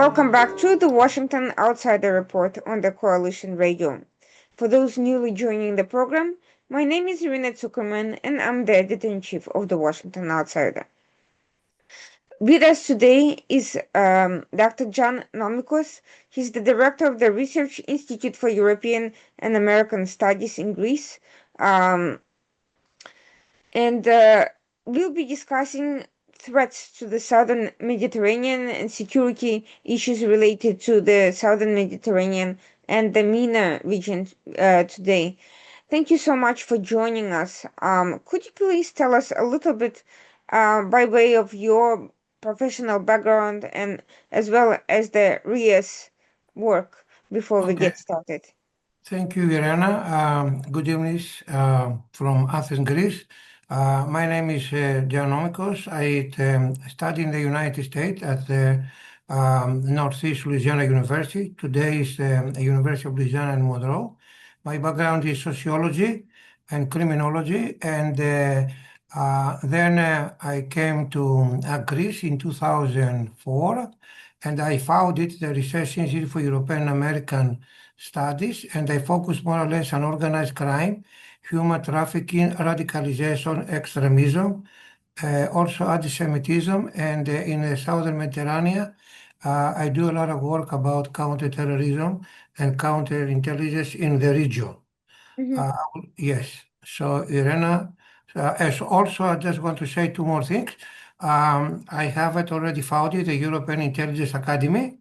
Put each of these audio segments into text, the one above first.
welcome back to the Washington Outsider Report on the Coalition Radio. For those newly joining the program, my name is Irina Zuckerman and I'm the editor-in-chief of the Washington Outsider. With us today is Dr. John Nomikos. He's the director of the Research Institute for European and American Studies in Greece. And we'll be discussing threats to the southern Mediterranean and security issues related to the southern Mediterranean and the MENA region today. Thank you so much for joining us. Could you please tell us a little bit by way of your professional background and as well as the RIA's work before we get started? Thank you, Irena. Good evening from Athens, Greece. My name is John Nomikos. I study in the United States at the Northeast Louisiana University. Today is the University of Louisiana in Monroe. My background is sociology and criminology, and then I came to Greece in 2004, and I founded the Research Institute for European American Studies, and I focus more or less on organized crime, human trafficking, radicalization, extremism, also anti-Semitism, and in the southern Mediterranean, I do a lot of work about counterterrorism and counterintelligence in the region. Yes, so Irena, as also I just want to say two more things. I have already founded the European Intelligence Academy,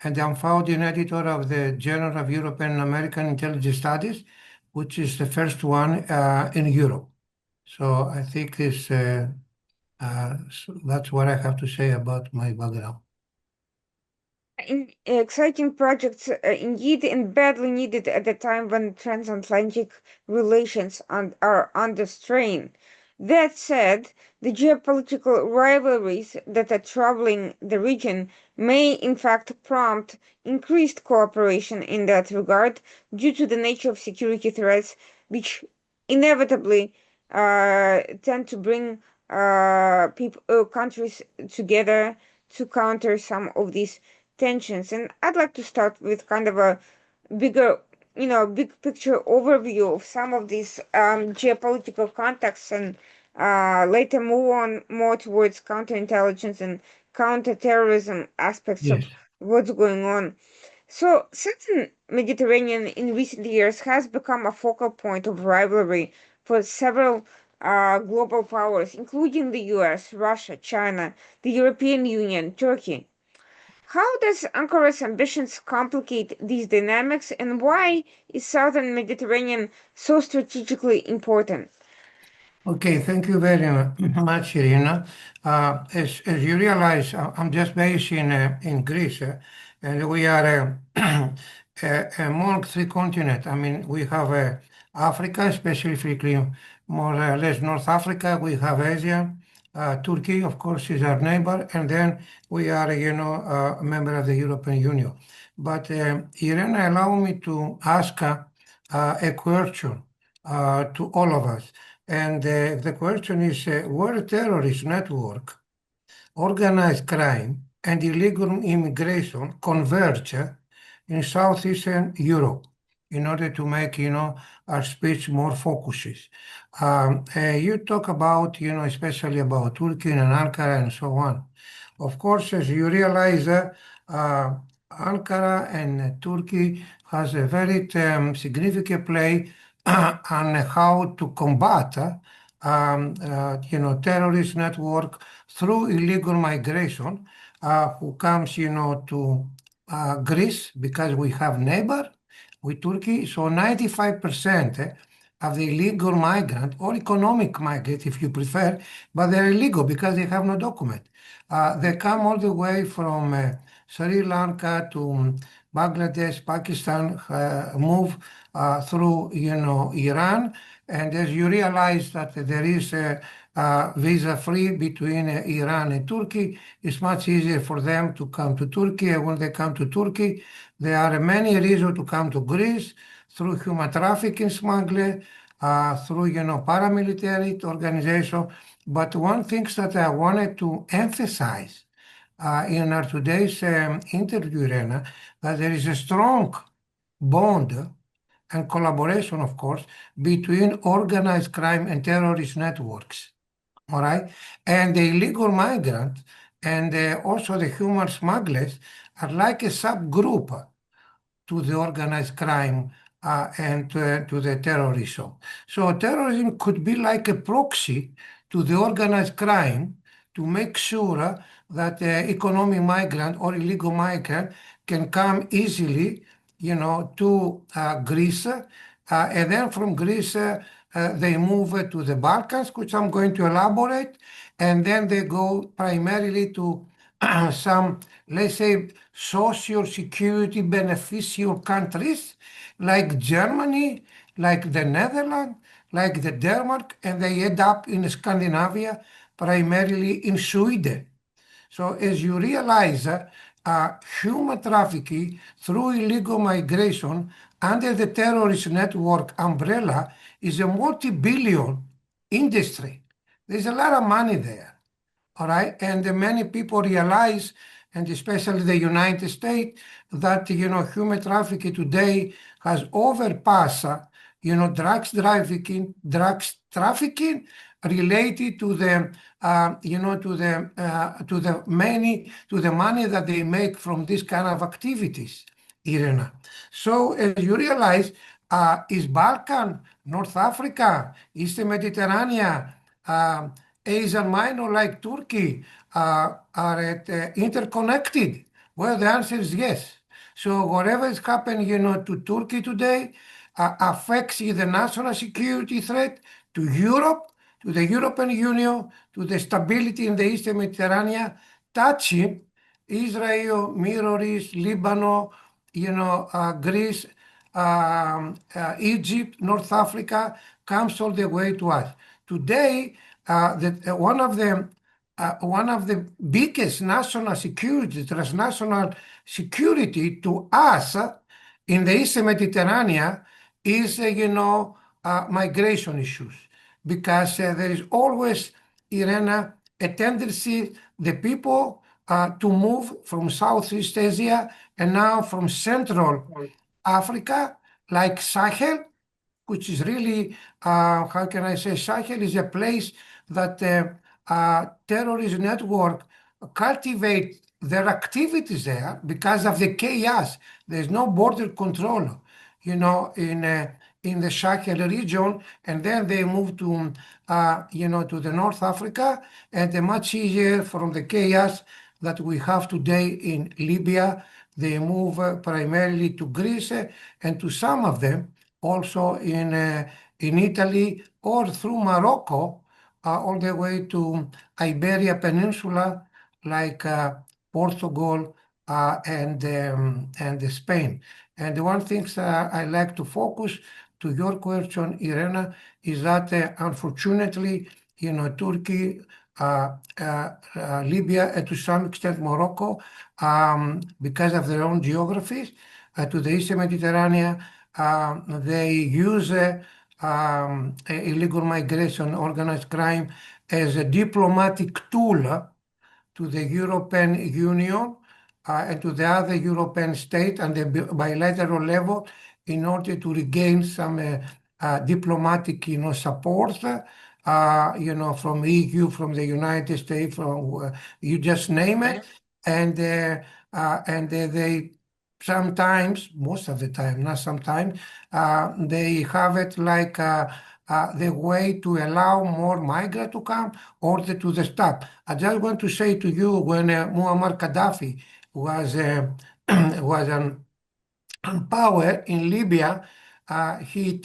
and I'm founding editor of the Journal of European and American Intelligence Studies, which is the first one in Europe. So I think that's what I have to say about my background. Exciting projects indeed, and badly needed at a time when transatlantic relations are under strain. That said, the geopolitical rivalries that are troubling the region may in fact prompt increased cooperation in that regard due to the nature of security threats, which inevitably tend to bring countries together to counter some of these tensions. And I'd like to start with kind of a bigger, big picture overview of some of these geopolitical contexts, and later move on more towards counterintelligence and counterterrorism aspects of what's going on. So, southern Mediterranean in recent years has become a focal point of rivalry for several global powers, including the US, Russia, China, the European Union, Turkey. How does Ankara's ambitions complicate these dynamics, and why is southern Mediterranean so strategically important? Okay, thank you very much, Irina. As you realize, I'm just based in Greece, and we are among three continents. I mean, we have Africa, specifically more or less North Africa. We have Asia. Turkey, of course, is our neighbor, and then we are, a member of the European Union. But Irina, allow me to ask a question to all of us. And the question is, where terrorist network, organized crime, and illegal immigration converge in Southeastern Europe in order to make, our speech more focused. You talk about, especially about Turkey and Ankara and so on. Of course, as you realize, Ankara and Turkey has a very significant play on how to combat, terrorist network through illegal migration, who comes, to Greece because we have neighbor with Turkey. So 95% of the illegal migrant or economic migrant, if you prefer, but they're illegal because they have no document. They come all the way from Sri Lanka to Bangladesh, Pakistan, move through, Iran. And as you realize that there is visa-free between Iran and Turkey, it's much easier for them to come to Turkey. And when they come to Turkey, there are many reasons to come to Greece through human trafficking smuggling, through, paramilitary organization. But one thing that I wanted to emphasize in our today's interview, Irena, that there is a strong bond and collaboration, of course, between organized crime and terrorist networks. All right. And the illegal migrant and also the human smugglers are like a subgroup to the organized crime and to the terrorism. So terrorism could be like a proxy to the organized crime to make sure that economic migrant or illegal migrant can come easily, to Greece, and then from Greece they move to the Balkans, which I'm going to elaborate, and then they go primarily to some, let's say, social security beneficial countries like Germany, like the Netherlands, like the Denmark, and they end up in Scandinavia, primarily in Sweden. So as you realize, human trafficking through illegal migration under the terrorist network umbrella is a multi-billion industry. There's a lot of money there. All right. And many people realize, and especially the United States, that, human trafficking today has overpassed, drugs trafficking related to the, to the money that they make from this kind of activities, Irena. So as you realize, is Balkan, North Africa, Eastern Mediterranean, Asian minor like Turkey are interconnected? Well, the answer is yes. So whatever is happening, to Turkey today affects the national security threat to Europe, to the European Union, to the stability in the Eastern Mediterranean, touching Israel, Middle East, Lebanon, Greece, Egypt, North Africa, comes all the way to us. Today, one of the biggest national security, transnational security to us in the Eastern Mediterranean is, migration issues, because there is always, Irena, a tendency the people to move from Southeast Asia and now from Central Africa, like Sahel, which is really, how can I say, Sahel is a place that terrorist network cultivate their activities there because of the chaos. There's no border control, in the Sahel region, and then they move to, to the North Africa, and much easier from the chaos that we have today in Libya. They move primarily to Greece and to some of them also in Italy or through Morocco, all the way to Iberia Peninsula, like Portugal and Spain. And the one thing I like to focus to your question, Irena, is that unfortunately, Turkey, Libya, and to some extent Morocco, because of their own geographies, to the Eastern Mediterranean, they use illegal migration, organized crime as a diplomatic tool to the European Union and to the other European states and the bilateral level in order to regain some diplomatic, support, from EU, from the United States, from you just name it, and they sometimes, most of the time, not sometimes, they have it like the way to allow more migrants to come or to the stop. I just want to say to you, when Muammar Gaddafi was was on power in Libya, he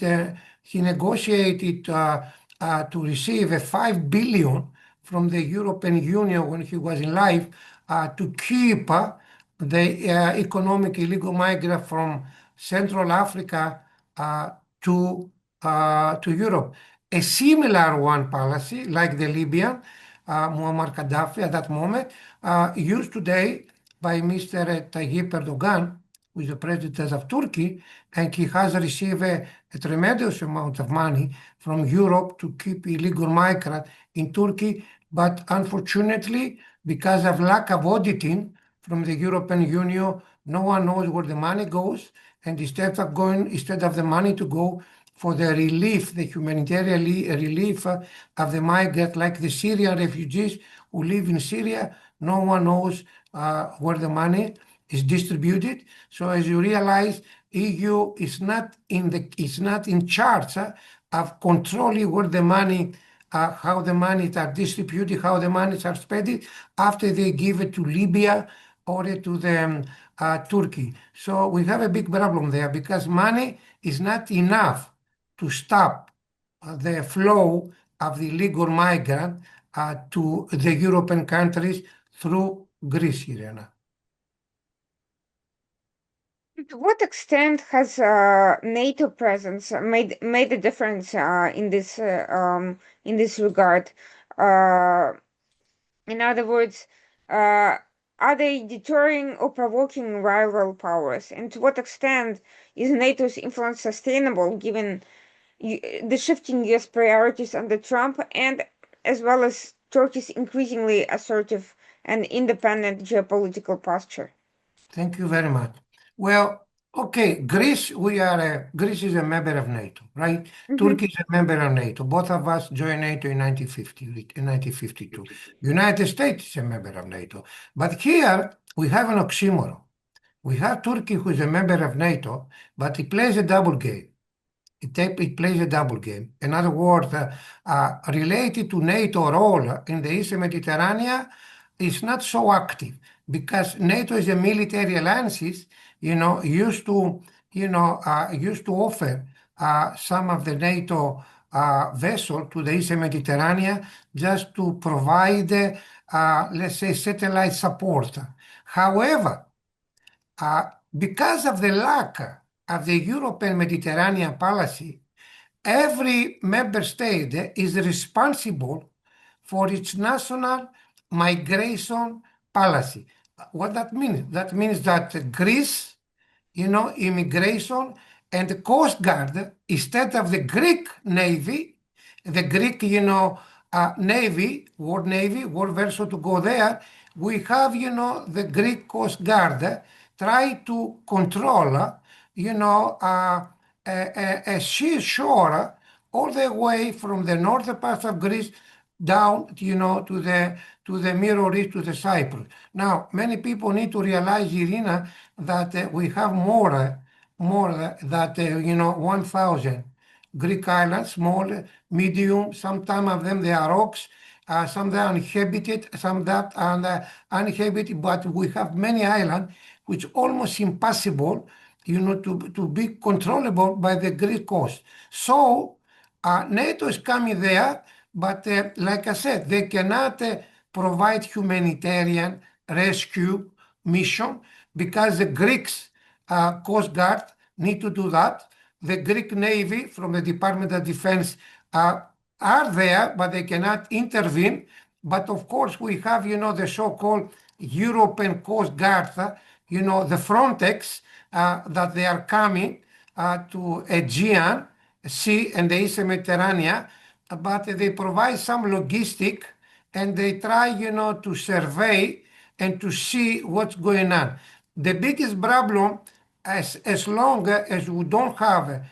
negotiated to receive a 5 billion from the European Union when he was in life to keep the economic illegal migrant from Central Africa to Europe. A similar one policy, like the Libyan, Muammar Gaddafi at that moment, used today by Mr. Tayyip Erdogan, who is the president of Turkey, and he has received a tremendous amount of money from Europe to keep illegal migrants in Turkey. But unfortunately, because of lack of auditing from the European Union. No one knows where the money goes, and instead of the money to go for the relief, the humanitarian relief of the migrants, like the Syrian refugees who live in Syria, no one knows where the money is distributed. So as you realize, EU is not in charge of controlling where the money, how the money are distributed, how the money are spent after they give it to Libya or to the Turkey. So we have a big problem there because money is not enough to stop the flow of the illegal migrant to the European countries through Greece, Irena. To what extent has NATO presence made a difference in this regard? Uh, in other words, are they deterring or provoking rival powers? And to what extent is NATO's influence sustainable given the shifting US priorities under Trump and as well as Turkey's increasingly assertive and independent geopolitical posture? Thank you very much. Well, okay, Greece is a member of NATO, right? Hmm. Turkey is a member of NATO. Both of us joined NATO in 1950, in 1952. United States is a member of NATO. But here we have an oxymoron. We have Turkey, who is a member of NATO, but he plays a double game. It plays a double game. In other words, related to NATO role in the Eastern Mediterranean is not so active because NATO is a military alliance, used to offer some of the NATO vessel to the Eastern Mediterranean just to provide, let's say, satellite support. However, because of the lack of the European Mediterranean policy, every member state is responsible for its national migration policy. What that means? That means that Greece, immigration and the Coast Guard, instead of the Greek Navy, the Greek, Navy, war vessel to go there, we have, the Greek Coast Guard try to control, a seashore all the way from the northern part of Greece down, to the Middle East, to the Cyprus. Now, many people need to realize, Irina, that we have more than 1,000 Greek islands, small, medium. Some of them they are rocks. Some that are inhabited, some that are uninhabited. But we have many islands which almost impossible, to be controllable by the Greek coast. So NATO is coming there, but like I said, they cannot provide humanitarian rescue mission because the Greeks Coast Guard need to do that. The Greek Navy from the Department of Defense are there, but they cannot intervene. But of course, we have, the so-called European Coast Guard, the Frontex, that they are coming to Aegean Sea and the Eastern Mediterranean, but they provide some logistic and they try, to survey and to see what's going on. The biggest problem, as long as we don't have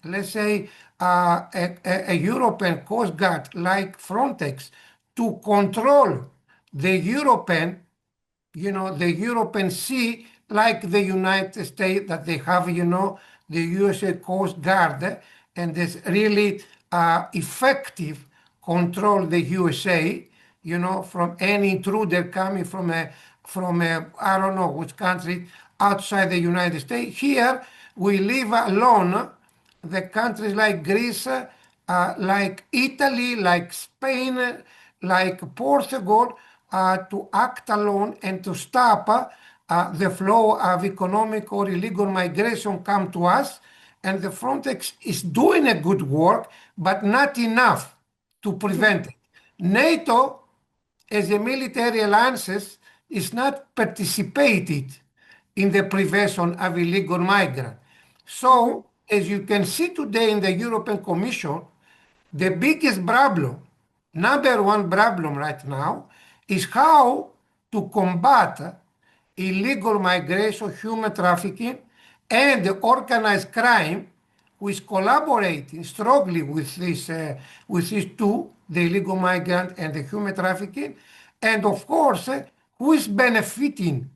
let's say a European Coast Guard like Frontex to control the European Sea, like the United States, that they have, the USA Coast Guard, and this really effective control the USA, from any intruder coming from I don't know which country outside the United States. Here, we leave alone the countries like Greece, like Italy, like Spain, like Portugal, to act alone and to stop the flow of economic or illegal migration come to us. And the Frontex is doing a good work, but not enough to prevent it. NATO, as a military alliance, is not participated in the prevention of illegal migrants. Hmm. So, as you can see today in the European Commission, the biggest problem, number one problem right now, is how to combat illegal migration, human trafficking, and the organized crime who is collaborating strongly with these two, the illegal migrant and the human trafficking, and of course, who is benefiting,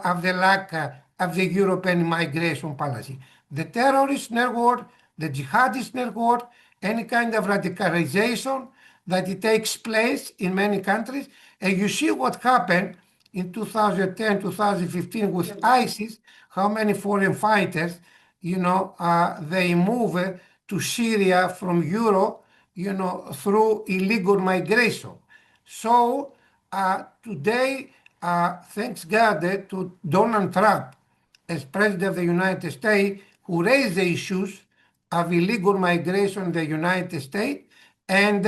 of the lack of the European migration policy. The terrorist network, the jihadist network, any kind of radicalization that it takes place in many countries. And you see what happened in 2010, 2015 with ISIS, how many foreign fighters, they move to Syria from Europe, through illegal migration. So today, thanks God to Donald Trump as President of the United States, who raised the issues of illegal migration in the United States, and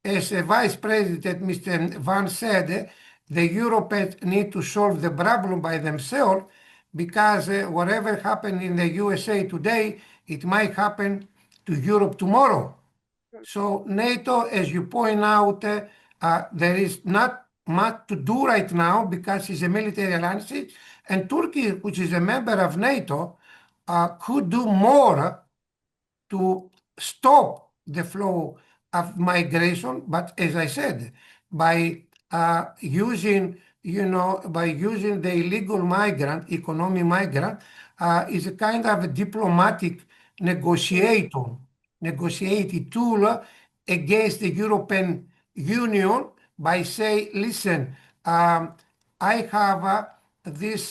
as a Vice President, Mr. Vance said, the Europeans need to solve the problem by themselves because whatever happened in the USA today, it might happen to Europe tomorrow. So NATO, as you point out, there is not much to do right now because it's a military alliance, and Turkey, which is a member of NATO, could do more to stop the flow of migration. But as I said, by using the illegal migrant, economic migrant, is a kind of a diplomatic negotiating tool against the European Union by say, listen, I have this,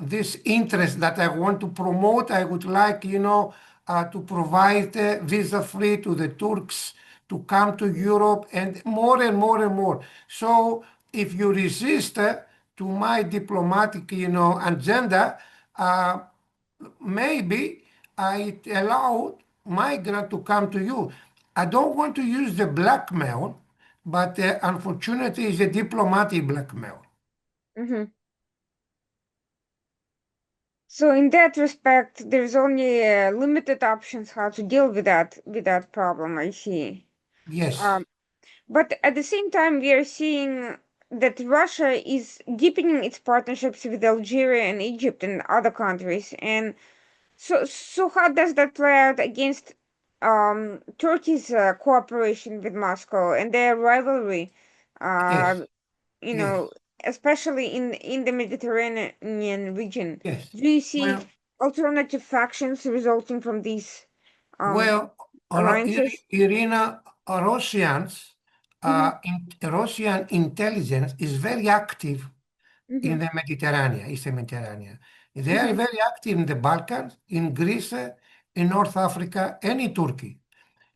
this interest that I want to promote. I would like, to provide visa free to the Turks to come to Europe and more and more and more. So if you resist to my diplomatic, agenda, maybe I allow migrant to come to you. I don't want to use the blackmail, but unfortunately, it's a diplomatic blackmail. Hmm. So in that respect, there's only limited options how to deal with that problem, I see. Yes, Um, but at the same time, we are seeing that Russia is deepening its partnerships with Algeria and Egypt and other countries. And so how does that play out against Turkey's cooperation with Moscow and their rivalry? yes, Uh, you yes, know, especially in the Mediterranean region. yes. Do you see Well, alternative factions resulting from these um well, alliances? Irina, Russians, Mm-hmm, Russian intelligence is very active mm-hmm, in the Mediterranean, Eastern Mediterranean. They are mm-hmm, very active in the Balkans, in Greece, in North Africa, and in Turkey.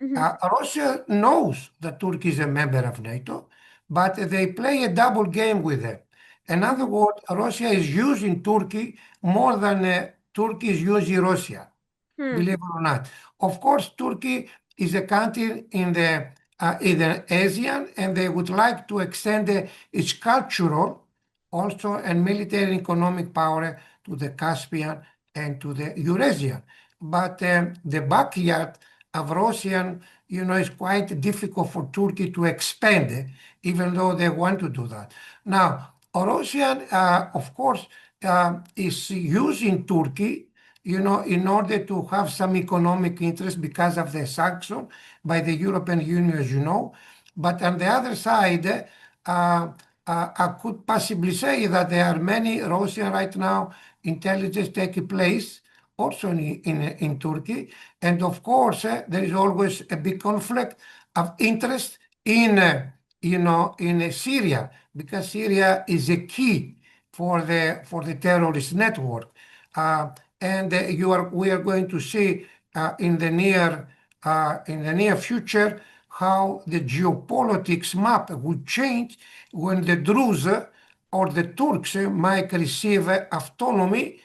mm-hmm, Russia knows that Turkey is a member of NATO, but they play a double game with them. In other mm-hmm, words, Russia is using Turkey more than Turkey is using Russia, hmm, believe it or not. Of course, Turkey is a country in the ASEAN, and they would like to extend its cultural, also, and military and economic power to the Caspian and to the Eurasian. But the backyard of Russian, is quite difficult for Turkey to expand, even though they want to do that. Now, Russian, of course, is using Turkey, in order to have some economic interest because of the sanction by the European Union, as you know. But on the other side, I could possibly say that there are many Russian right now intelligence taking place also in Turkey. And of course, there is always a big conflict of interest in Syria, because Syria is a key for the terrorist network. Uh, and we are going to see in the near future how the geopolitics map will change when the Druze or the Turks might receive autonomy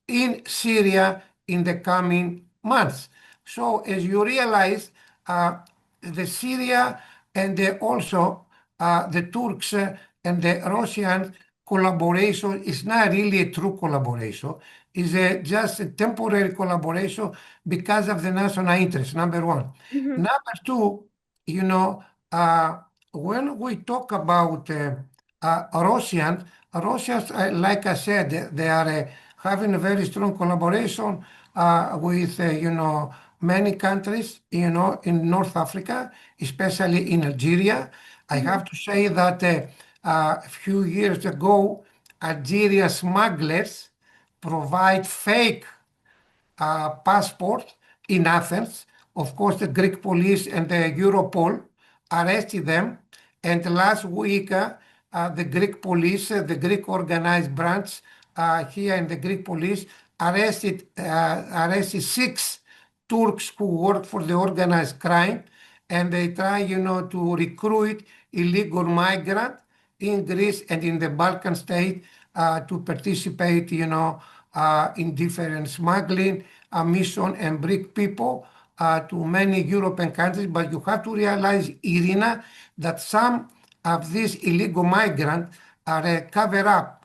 in Syria in the coming months. So as you realize, the Syria and also the Turks and the Russian collaboration is not really a true collaboration. It's just a temporary collaboration because of the national interest, number one. mm-hmm, Number two, you know, uh, when we talk about Russians, like I said, they are having a very strong collaboration with, many countries, in North Africa, especially in Algeria. I Mhm. have to say that a few years ago, Algeria smugglers provide fake passport in Athens. Of course, the Greek police and the Europol arrested them. And last week, the Greek police, the Greek organized branch here in the Greek police, arrested six Turks who work for the organized crime, and they try, to recruit illegal migrant in Greece and in the Balkan state to participate, in different smuggling mission and bring people to many European countries. But you have to realize, Irina, that some of these illegal migrants are cover up,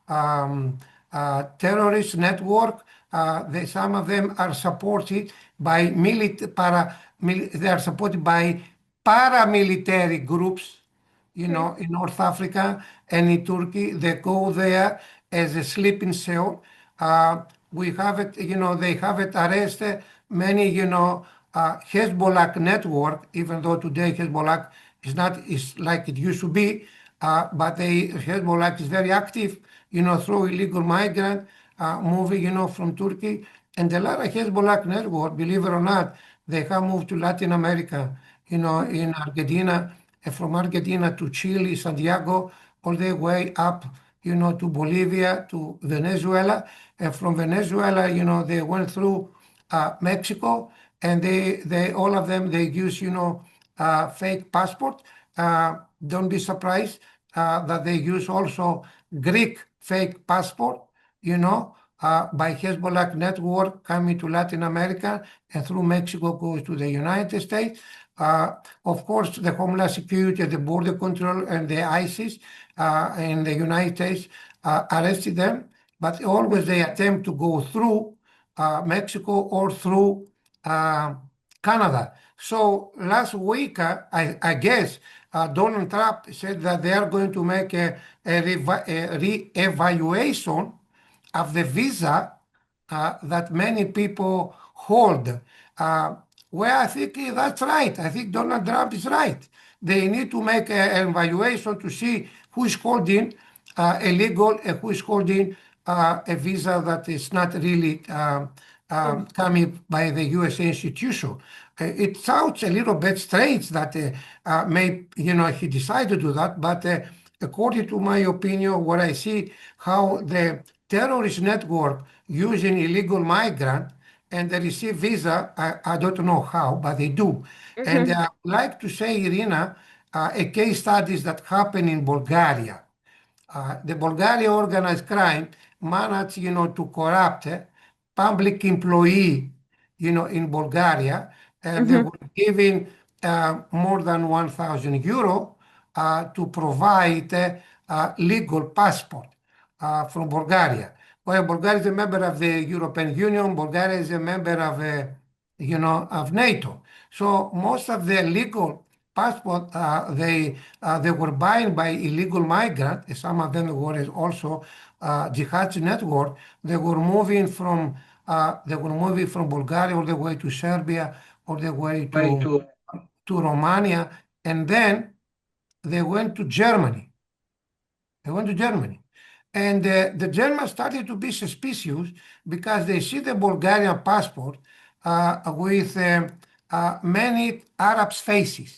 um, terrorist network. Some of them are supported by they are supported by paramilitary groups, Mhm. in North Africa and in Turkey. They go there as a sleeping cell. We have it, they have it arrested many, Hezbollah network, even though today Hezbollah is not is like it used to be, but Hezbollah is very active, through illegal migrant moving, from Turkey. And a lot of Hezbollah network, believe it or not, they have moved to Latin America, in Argentina, and from Argentina to Chile, Santiago, all the way up, to Bolivia, to Venezuela. And from Venezuela, they went through Mexico, and they all of them, they use, fake passport. Don't be surprised that they use also Greek fake passport, by Hezbollah network coming to Latin America and through Mexico goes to the United States. Of course, the Homeland Security, the Border Control, and the ISIS in the United States arrested them, but always they attempt to go through Mexico or through uh, Canada. So last week, I guess, Donald Trump said that they are going to make a re-evaluation of the visa that many people hold. Uh, well, I think that's right. I think Donald Trump is right. They need to make an evaluation to see who is holding illegal and who is holding a visa that is not really coming by the U.S. institution. It sounds a little bit strange that he decided to do that, but according to my opinion, what I see how the terrorist network using illegal migrant and they receive visa, I don't know how, but they do. And Mhm. like to say, Irina, a case studies that happen in Bulgaria. The Bulgaria organized crime managed, to corrupt public employee, in Bulgaria, and they Mhm. were giving more than 1,000 euro to provide legal passport from Bulgaria. Well, Bulgaria is a member of the European Union. Bulgaria is a member of, of NATO. So most of the legal passport they were buying by illegal migrant. Some of them were also jihad network. They were moving from Bulgaria all the way to Serbia, all the way to Romania, and then they went to Germany. They went to Germany. And the Germans started to be suspicious because they see the Bulgarian passport with many Arabs' faces,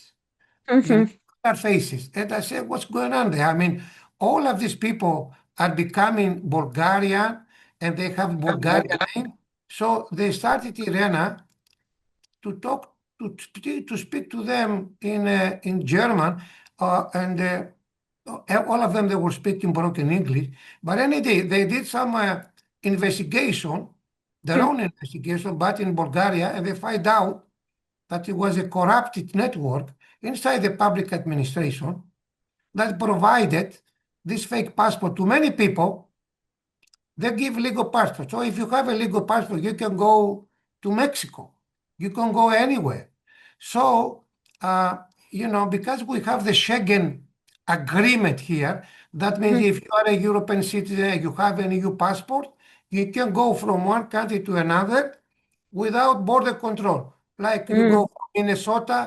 you know, Mhm. Arab faces. And I said, what's going on there? I mean, all of these people are becoming Bulgarian and they have Bulgarian name. So they started, Irena, to talk to speak to them in German, and all of them they were speaking broken English. But anyway, they did some investigation, their Mhm. own investigation, but in Bulgaria, and they find out that it was a corrupted network inside the public administration that provided this fake passport to many people. They give legal passport. So if you have a legal passport, you can go to Mexico. You can go anywhere. So uh, because we have the Schengen agreement here, that means Mhm. if you are a European citizen, you have an EU passport, you can go from one country to another without border control, like you Mhm. go from Minnesota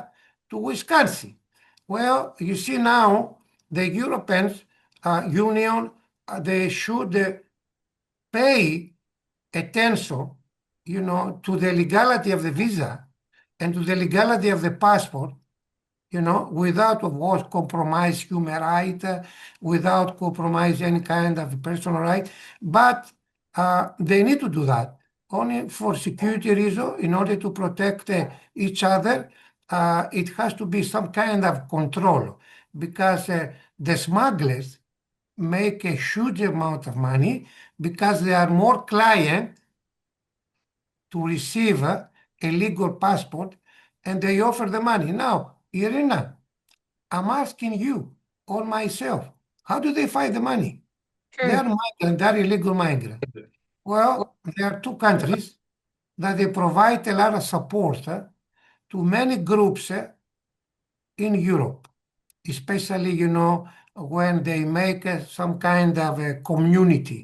to Wisconsin. Well, you see now the European Union, they should pay attention, to the legality of the visa and to the legality of the passport, without, of course, compromise human right, without compromise any kind of personal right. But they need to do that only for security reasons, in order to protect each other. It has to be some kind of control, because the smugglers make a huge amount of money, because there are more clients to receive a legal passport, and they offer the money. Now, Irina, I'm asking you or myself, how do they find the money? They Mhm. are migrants, they are illegal migrants. Well, there are two countries that they provide a lot of support to many groups in Europe, especially, when they make some kind of a community,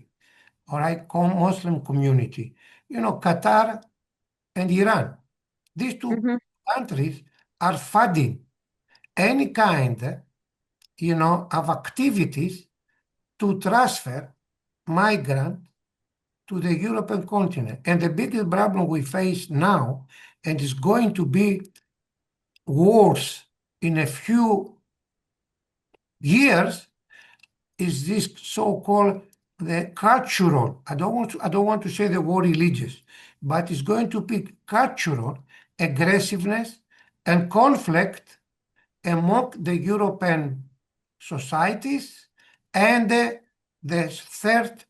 all right, Muslim community. Qatar and Iran. These two Mhm. countries are funding any kind, of activities to transfer migrant to the European continent. And the biggest problem we face now, and is going to be worse in a few years, is this so-called the cultural. I don't want to say the word religious, but it's going to be cultural aggressiveness and conflict among the European societies, and the third,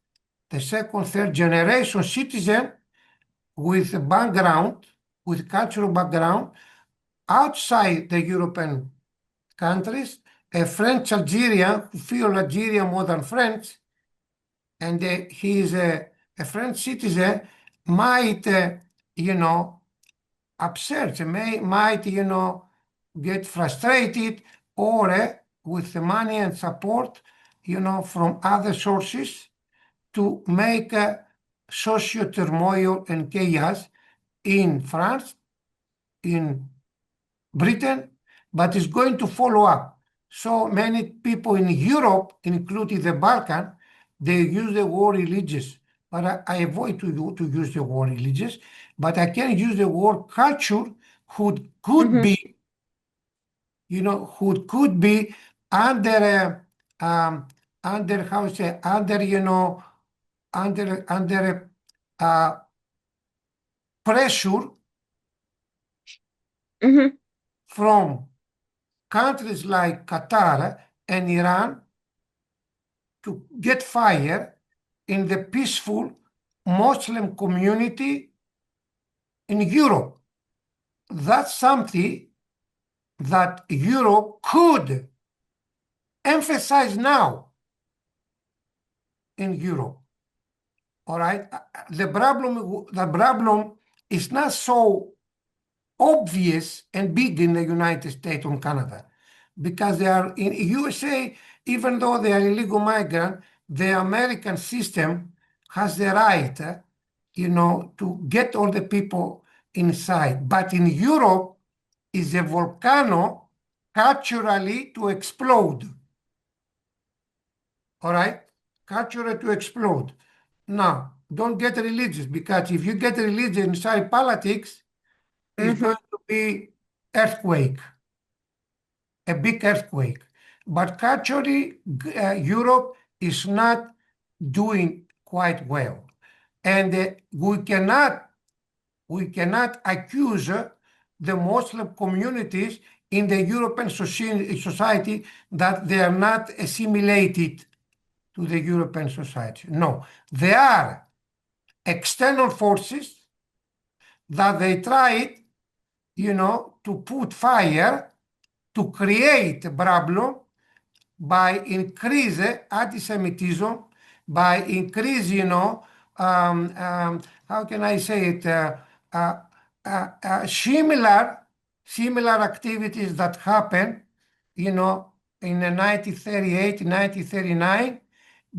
the second, third generation citizen with a background, with cultural background outside the European countries, a French Algerian who feel Algeria more than French, and he is a French citizen, might, upset, might, get frustrated, or with the money and support, from other sources, to make socio turmoil and chaos in France, in Britain, but is going to follow up. So many people in Europe, including the Balkan, they use the word religious, but I avoid to use the word religious, but I can use the word culture, who could Mhm. be, who could be under, under, how to say, under, under pressure Mhm. from countries like Qatar and Iran to get fire in the peaceful Muslim community in Europe. That's something that Europe could emphasize now in Europe. All right. The problem is not so obvious and big in the United States or Canada, because they are in USA, even though they are illegal migrant, the American system has the right, to get all the people inside. But in Europe, is a volcano culturally to explode. All right, culturally to explode. Now, don't get religious, because if you get religious inside politics, it's Mhm. going to be earthquake, a big earthquake. But culturally, Europe is not doing quite well, and we cannot accuse the Muslim communities in the European society that they are not assimilated to the European society. No, they are external forces that they tried, to put fire, to create a problem by increase anti-Semitism, by increase, how can I say it, similar. similar activities that happened, in the 1938, 1939,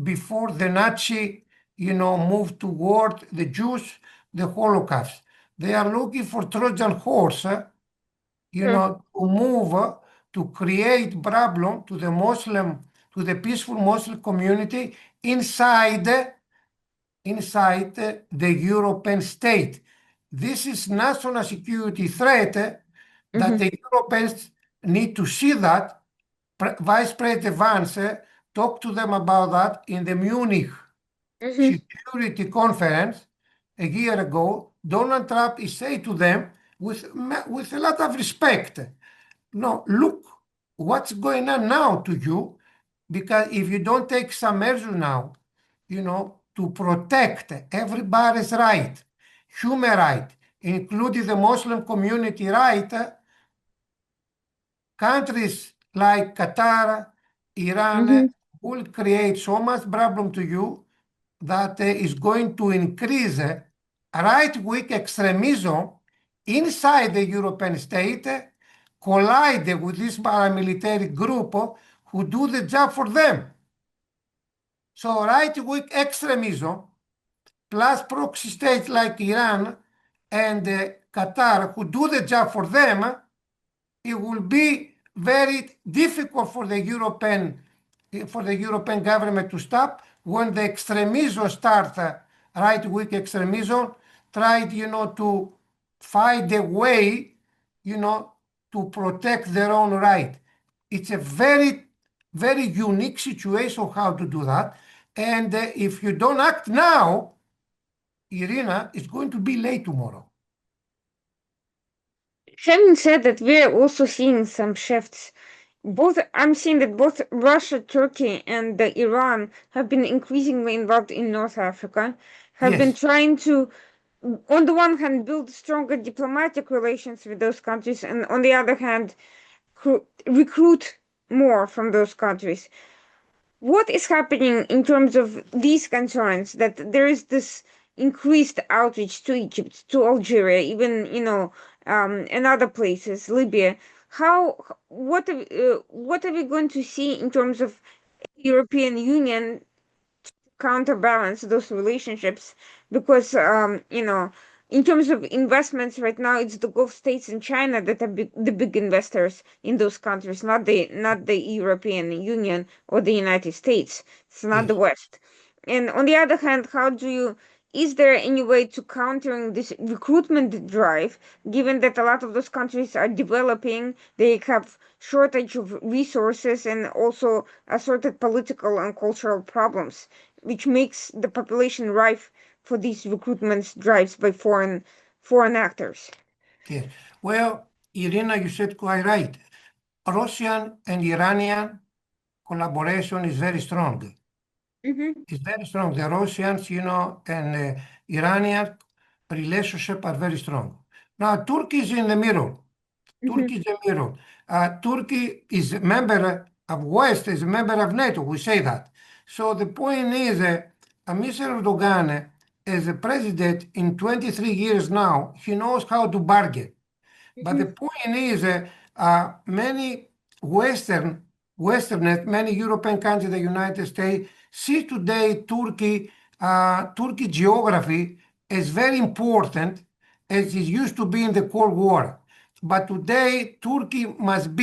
before the Nazi, moved toward the Jews, the Holocaust. They are looking for Trojan horse, to move, to create problem to the to the peaceful Muslim community inside the European state. This is national security threat that Mm-hmm. the Europeans need to see that. Vice President Vance talked to them about that in the Munich Mm-hmm. Security Conference a year ago. Donald Trump is saying to them with a lot of respect, no, look what's going on now to you, because if you don't take some measures now, to protect everybody's right, human right, including the Muslim community right, countries like Qatar, Mm-hmm. Iran will create so much problem to you that is going to increase right-wing extremism inside the European state, collide with this paramilitary group who do the job for them. So right-wing extremism plus proxy states like Iran and Qatar who do the job for them, it will be very difficult for the European government to stop when the extremism start, right-wing extremism, tried, to find a way, you know, to protect their own right. It's a very, very unique situation how to do that. And if you don't act now, Irina, it's going to be late tomorrow. Having said that, we're also seeing some shifts. I'm seeing that both Russia, Turkey, and Iran have been increasingly involved in North Africa, have been Yes, trying to, on the one hand, build stronger diplomatic relations with those countries, and on the other hand, recruit more from those countries. What is happening in terms of these concerns that there is this increased outreach to Egypt, to Algeria, even and other places, Libya? How what are we going to see in terms of European Union counterbalance those relationships? Because in terms of investments right now, it's the Gulf states and China that are the big investors in those countries, not the European Union or the United States. It's not the yes. West. And on the other hand, is there any way to countering this recruitment drive, given that a lot of those countries are developing, they have shortage of resources and also assorted political and cultural problems, which makes the population rife for these recruitment drives by foreign actors. Yes. Well, Irina, you said quite right. Russian and Iranian collaboration is very strong. Mm-hmm. It's very strong. The Russians, and Iranian relationship are very strong. Now, Turkey is in the middle. Mm-hmm. Turkey is a middle. Turkey is a member of West, is a member of NATO. We say that. So the point is, Mr. Erdogan, as a president in 23 years now, he knows how to bargain. But the Mm-hmm. point is, many Westerners, many European countries, the United States, see today Turkey geography is very important as it used to be in the Cold War. But today, Turkey must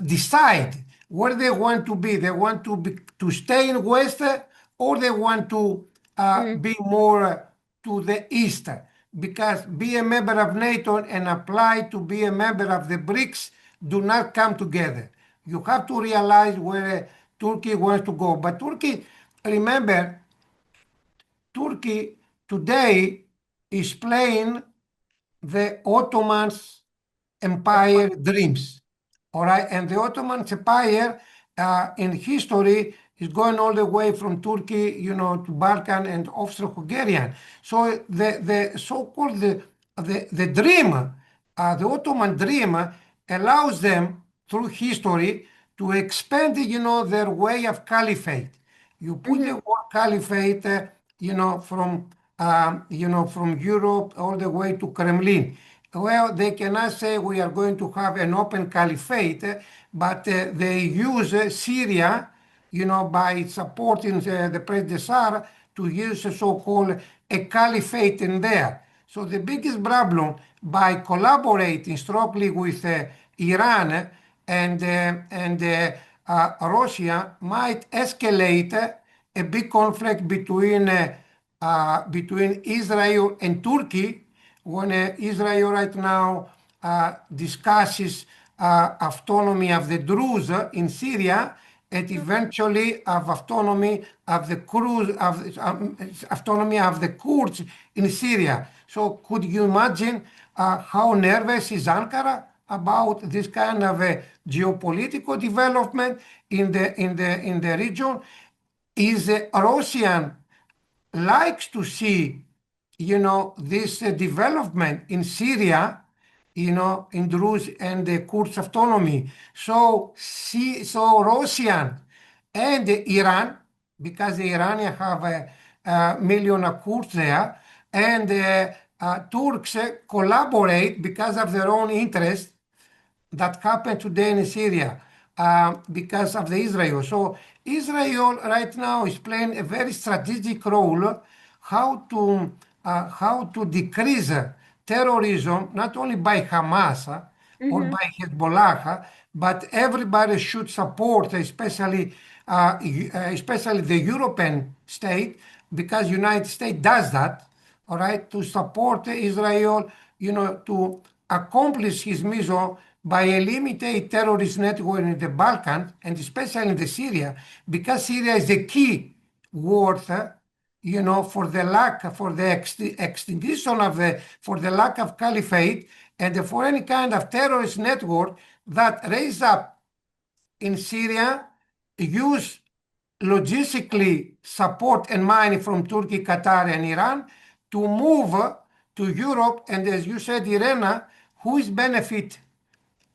decide where they want to be. They want to stay in West, or they want to Mm-hmm. be more to the East. Because be a member of NATO and apply to be a member of the BRICS do not come together. You have to realize where Turkey wants to go. But Turkey, remember, Turkey today is playing the Ottomans empire dreams. All right. And the Ottoman Empire in history is going all the way from Turkey, to Balkan and Austro-Hungarian. So the so-called the dream, the Ottoman dream allows them through history to expand, their way of caliphate. You put the Mm-hmm. word caliphate, from Europe all the way to Kremlin. Well, they cannot say we are going to have an open caliphate, but they use Syria, by supporting the President Bashar to use a so-called a caliphate in there. So the biggest problem by collaborating strongly with Iran and Russia might escalate a big conflict between Israel and Turkey when Israel right now discusses autonomy of the Druze in Syria and eventually of autonomy of the autonomy of the Kurds in Syria. So could you imagine how nervous is Ankara about this kind of a geopolitical development in the region? Is Russian likes to see, this development in Syria, in Druze and the Kurds autonomy. So Russian and Iran, because the Iranians have a million of Kurds there, and Turks collaborate because of their own interest that happened today in Syria because of the Israel. So Israel right now is playing a very strategic role how to decrease terrorism not only by Hamas or Mm-hmm. by Hezbollah, but everybody should support, especially the European state, because United States does that, all right, to support Israel, to accomplish his mission by eliminate terrorist network in the Balkans and especially in the Syria, because Syria is the key word, for the extinction for the lack of caliphate and for any kind of terrorist network that raise up in Syria, use logistically support and money from Turkey, Qatar, and Iran to move to Europe. And as you said, Irena, who is benefit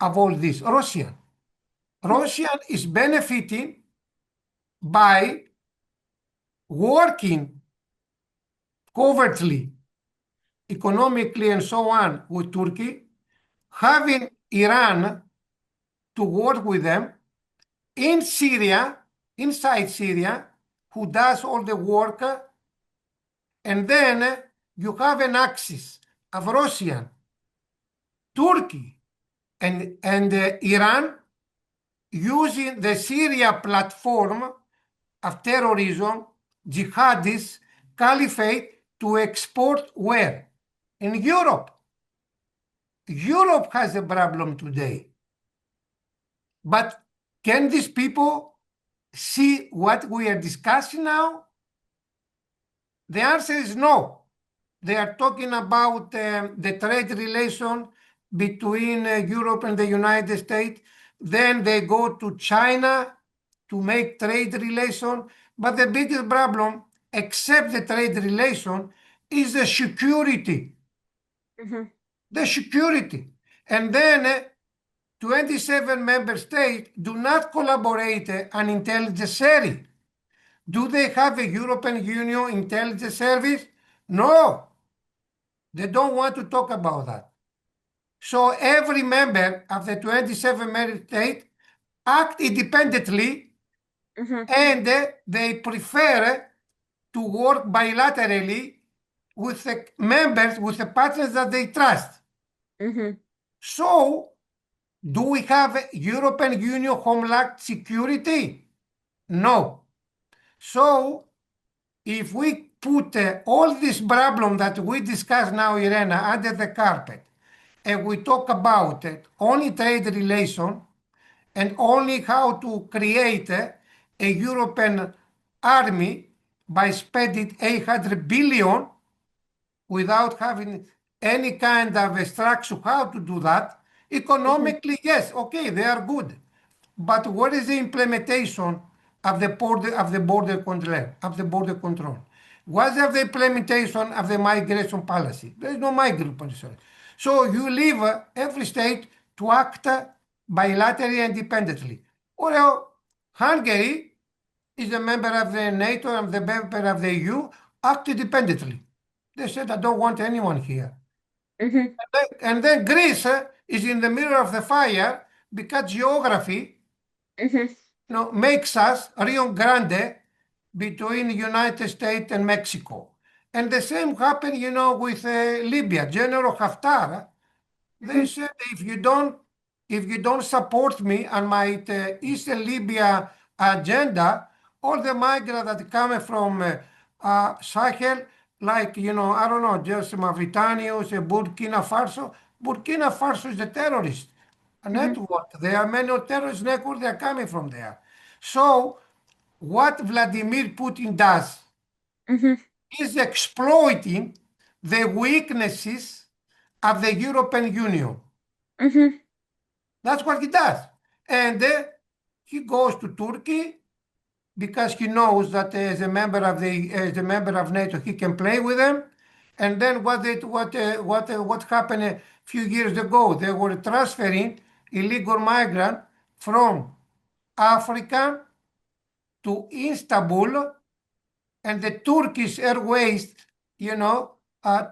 of all this? Russia. Russia is benefiting by working covertly, economically, and so on with Turkey, having Iran to work with them in Syria, inside Syria, who does all the work, and then you have an axis of Russia, Turkey, and Iran using the Syria platform of terrorism, jihadists, caliphate to export where? In Europe. Europe has a problem today. But can these people see what we are discussing now? The answer is no. They are talking about the trade relation between Europe and the United States. Then they go to China to make trade relation. But the biggest problem, except the trade relation, is the security. Mm-hmm. The security. And then 27 member states do not collaborate on intelligence sharing. Do they have a European Union intelligence service? No. They don't want to talk about that. So every member of the 27 member states act independently, Mm-hmm. and they prefer to work bilaterally with the members, with the partners that they trust. Mm-hmm. So do we have a European Union homeland security? No. So if we put all this problem that we discuss now, Irena, under the carpet, and we talk about only trade relation and only how to create a European army by spending 800 billion without having any kind of a structure how to do that. Mm-hmm. Economically, yes, okay, they are good. But what is the implementation of the border control? What's the implementation of the migration policy? There is no migration policy. So you leave every state to act bilaterally and independently. Well, Hungary is a member of the NATO and the member of the EU, act independently. They said, I don't want anyone here. Mhm. And then Greece is in the middle of the fire because geography, Mhm. makes us Rio Grande between the United States and Mexico. And the same happened, with Libya. General Haftar, they Mhm. said if you don't support me on my Eastern Libya agenda, all the migrants that come from Sahel, like I don't know, just Mauritania, Burkina Faso. Burkina Faso is a terrorist Mhm. network. There are many terrorist networks that are coming from there. So what Vladimir Putin does Mhm. is exploiting the weaknesses of the European Union. Mhm. That's what he does. And he goes to Turkey because he knows that as a member of NATO, he can play with them. And then what happened a few years ago? They were transferring illegal migrants from Africa to Istanbul, and the Turkish Airways,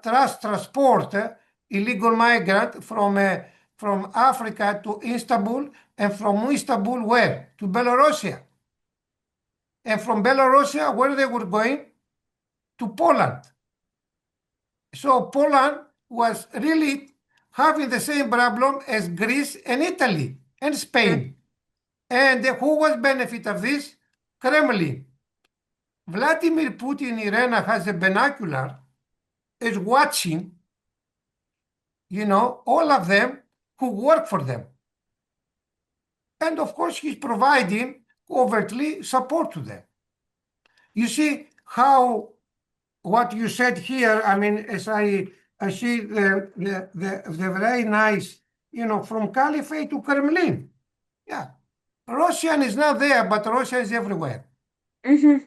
transport illegal migrant from Africa to Istanbul, and from Istanbul where? To Belarusia. And from Belarusia, where they were going? To Poland. So Poland was really having the same problem as Greece and Italy and Mhm. Spain. And who was benefit of this? Kremlin. Vladimir Putin, Irena, has a binocular, is watching, all of them who work for them. And of course, he's providing covertly support to them. You see how what you said here, I mean, as I see the very nice, from Caliphate to Kremlin. Yeah. Russian is not there, but Russia is everywhere. Mhm.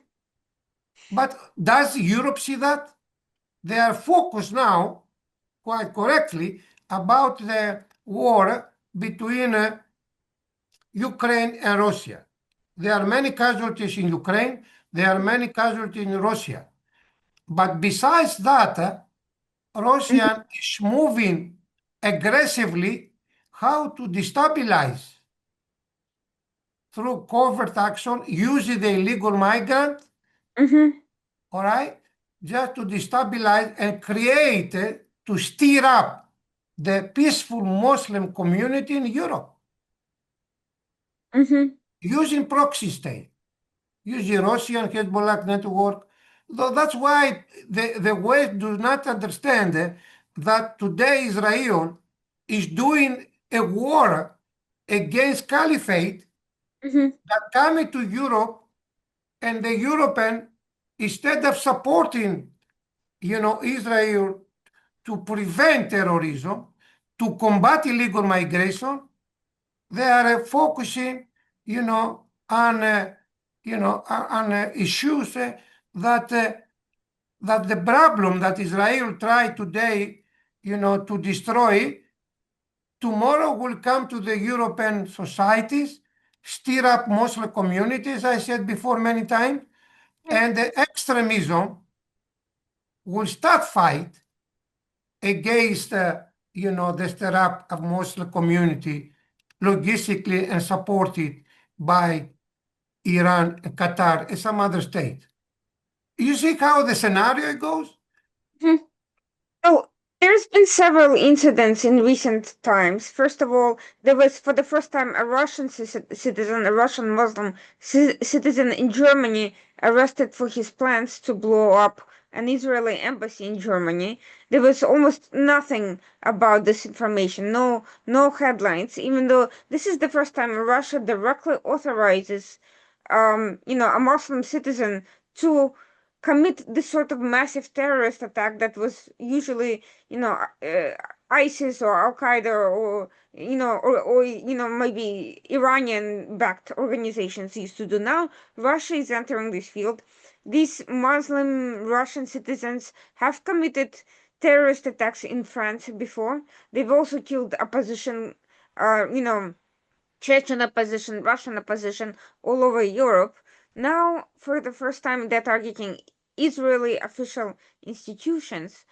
But does Europe see that? They are focused now, quite correctly, about the war between Ukraine and Russia. There are many casualties in Ukraine, there are many casualties in Russia. But besides that, Mhm. Russia is moving aggressively how to destabilize through covert action using the illegal migrant, Mhm. all right, just to destabilize and create, to stir up the peaceful Muslim community in Europe Mhm. using proxy state, using Russian Hezbollah network. Though that's why the West does not understand that today Israel is doing a war against caliphate Mhm. that coming to Europe, and the European, instead of supporting, Israel to prevent terrorism, to combat illegal migration, they are focusing, on issues that the problem that Israel tried today, to destroy, tomorrow will come to the European societies, stir up Muslim communities, I said before many times, and the extremism will start fight against, the stir up of Muslim community, logistically and supported by Iran, Qatar, and some other state. You see how the scenario goes? Mhm. So there's been several incidents in recent times. First of all, there was for the first time a Russian citizen, a Russian Muslim citizen in Germany, arrested for his plans to blow up an Israeli embassy in Germany. There was almost nothing about this information, no headlines, even though this is the first time Russia directly authorizes, a Muslim citizen to commit this sort of massive terrorist attack that was usually, ISIS or Al Qaeda or maybe Iranian-backed organizations used to do. Now Russia is entering this field. These Muslim Russian citizens have committed terrorist attacks in France before. They've also killed opposition, Chechen opposition, Russian opposition all over Europe. Now, for the first time, they're targeting Israeli official institutions.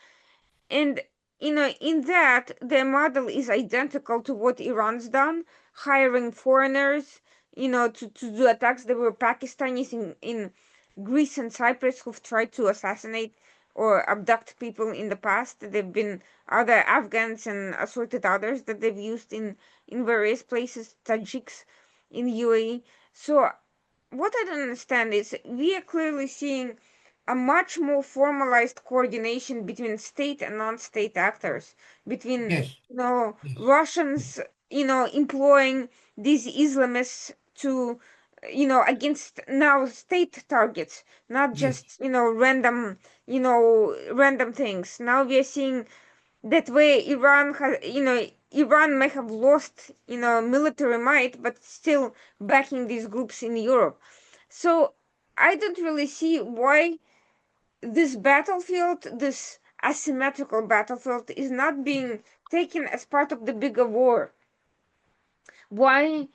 And, in that their model is identical to what Iran's done, hiring foreigners, to do attacks. There were Pakistanis in Greece and Cyprus who've tried to assassinate or abduct people in the past. There've been other Afghans and assorted others that they've used in various places, Tajiks in UAE. So what I don't understand is we are clearly seeing a much more formalized coordination between state and non-state actors, between Yes, yes, Russians, employing these Islamists to, against now state targets, not yes. just random things. Now we are seeing that way Iran may have lost military might, but still backing these groups in Europe. So I don't really see why this battlefield, this asymmetrical battlefield, is not being taken as part of the bigger war. Why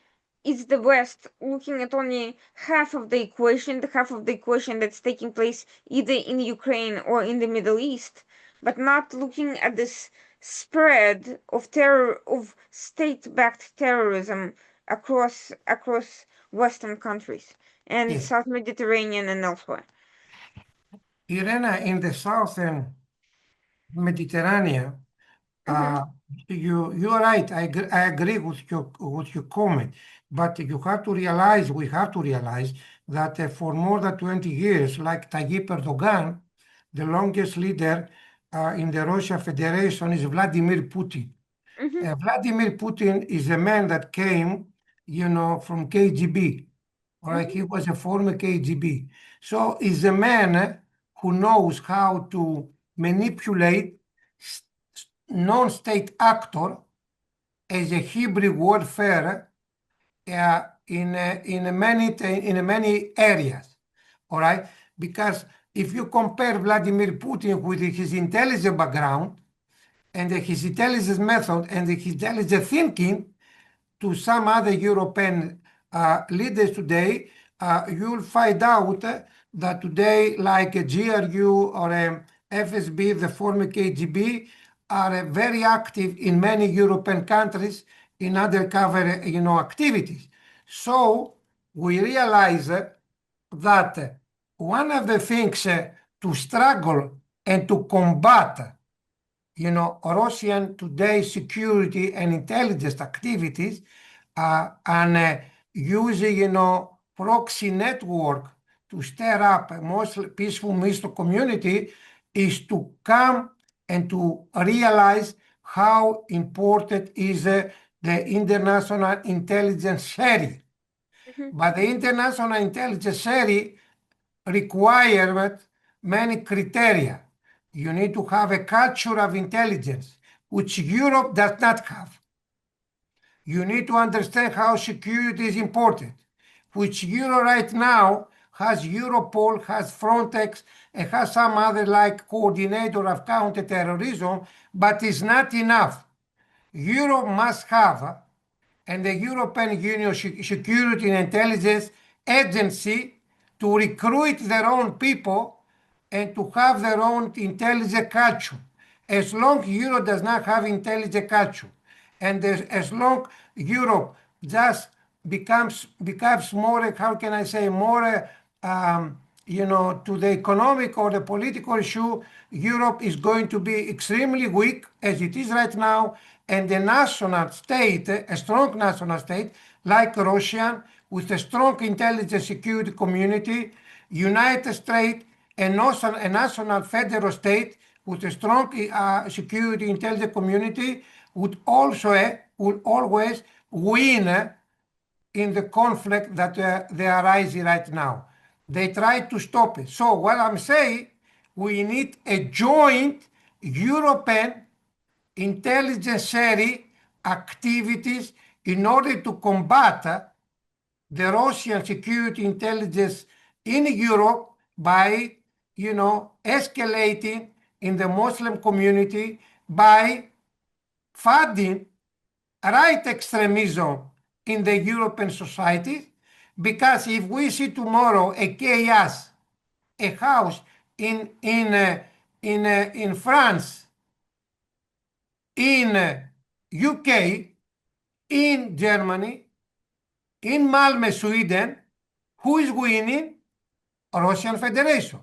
is the West looking at only half of the equation, the half of the equation that's taking place either in Ukraine or in the Middle East, but not looking at this spread of terror, of state-backed terrorism across Western countries and Yes. South Mediterranean and elsewhere? Irena, in the southern Mediterranean, Mm-hmm, uh, you are right. I agree with your comment, but you have to realize we have to realize that for more than 20 years, like Tayyip Erdogan, the longest leader in the Russia Federation is Vladimir Putin. mm-hmm, Vladimir Putin is a man that came, from KGB. All right, mm-hmm, he was a former KGB. So he's a man who knows how to manipulate s- non-state actor as a hybrid warfare in many areas. All right, because if you compare Vladimir Putin with his intelligence background and his intelligence method and his intelligence thinking to some other European leaders today, you'll find out that today, like a GRU or a FSB, the former KGB, are very active in many European countries in undercover, activities. So we realize that one of the things to struggle and to combat Russian today security and intelligence activities and using, proxy network to stir up a most peaceful Muslim community is to come and to realize how important is the international intelligence sharing. mm-hmm, But the international intelligence sharing require many criteria. You need to have a culture of intelligence, which Europe does not have. You need to understand how security is important, which Europe right now has Europol, has Frontex, and has some other like coordinator of counterterrorism, but it's not enough. Europe must have and the European Union Security and Intelligence Agency to recruit their own people and to have their own intelligence culture. As long Europe does not have intelligence culture, and as long Europe just becomes more, how can I say, more, to the economic or the political issue, Europe is going to be extremely weak as it is right now, and the national state, a strong national state like Russia, with a strong intelligence security community, United States, and also a national federal state with a strong security intelligence community would always win in the conflict that they are rising right now. They try to stop it. So what I'm saying, we need a joint European intelligence sharing activities in order to combat the Russian security intelligence in Europe by, escalating in the Muslim community by funding right extremism in the European society. Because if we see tomorrow a chaos, a house in France in UK, in Germany, in Malmö, Sweden. Who is winning? Russian Federation.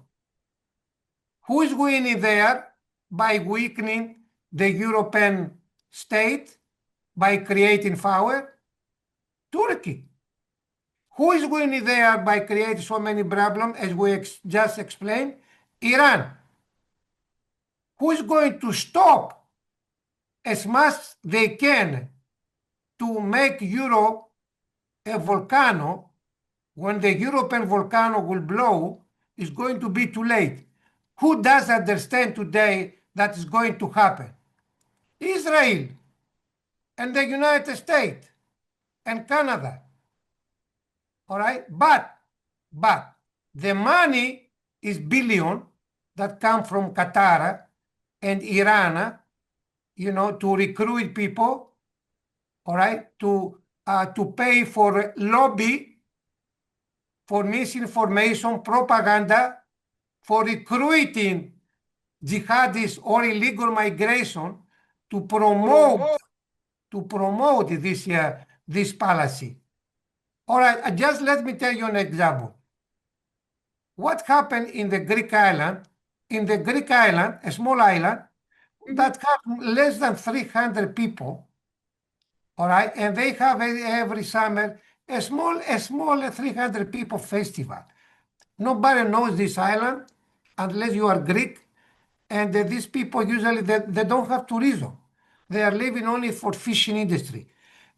Who is winning there by weakening the European state, by creating power? Turkey. Who is winning there by creating so many problems, as we just explained? Iran. Who is going to stop as much they can to make Europe a volcano? When the European volcano will blow, it's going to be too late. Who does understand today that is going to happen? Israel and the United States and Canada. All right, but the money is billion that come from Qatar and Iran, to recruit people. All right, to pay for lobby, for misinformation, propaganda, for recruiting jihadists or illegal migration to promote this policy. All right, just let me tell you an example. What happened in the Greek island? In the Greek island, a small island that has less than 300 people, all right, and they have every summer a small 300 people festival. Nobody knows this island unless you are Greek, and these people usually they don't have tourism. They are living only for fishing industry.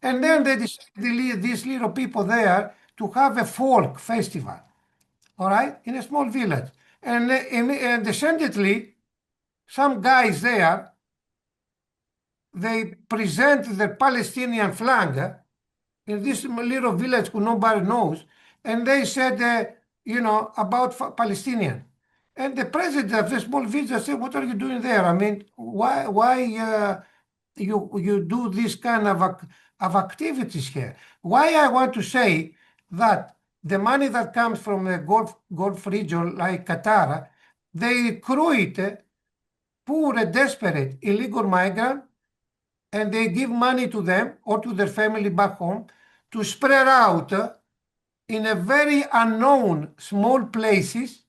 And then they decide these little people there to have a folk festival, all right, in a small village. And descendantly, some guys there, they present the Palestinian flag in this little village who nobody knows, and they said, about Palestinian. And the president of the small village said, "What are you doing there? I mean, why you do this kind of activities here? Why I want to say that the money that comes from the Gulf region, like Qatar, they recruit poor, desperate, illegal migrant, and they give money to them or to their family back home to spread out in a very unknown small places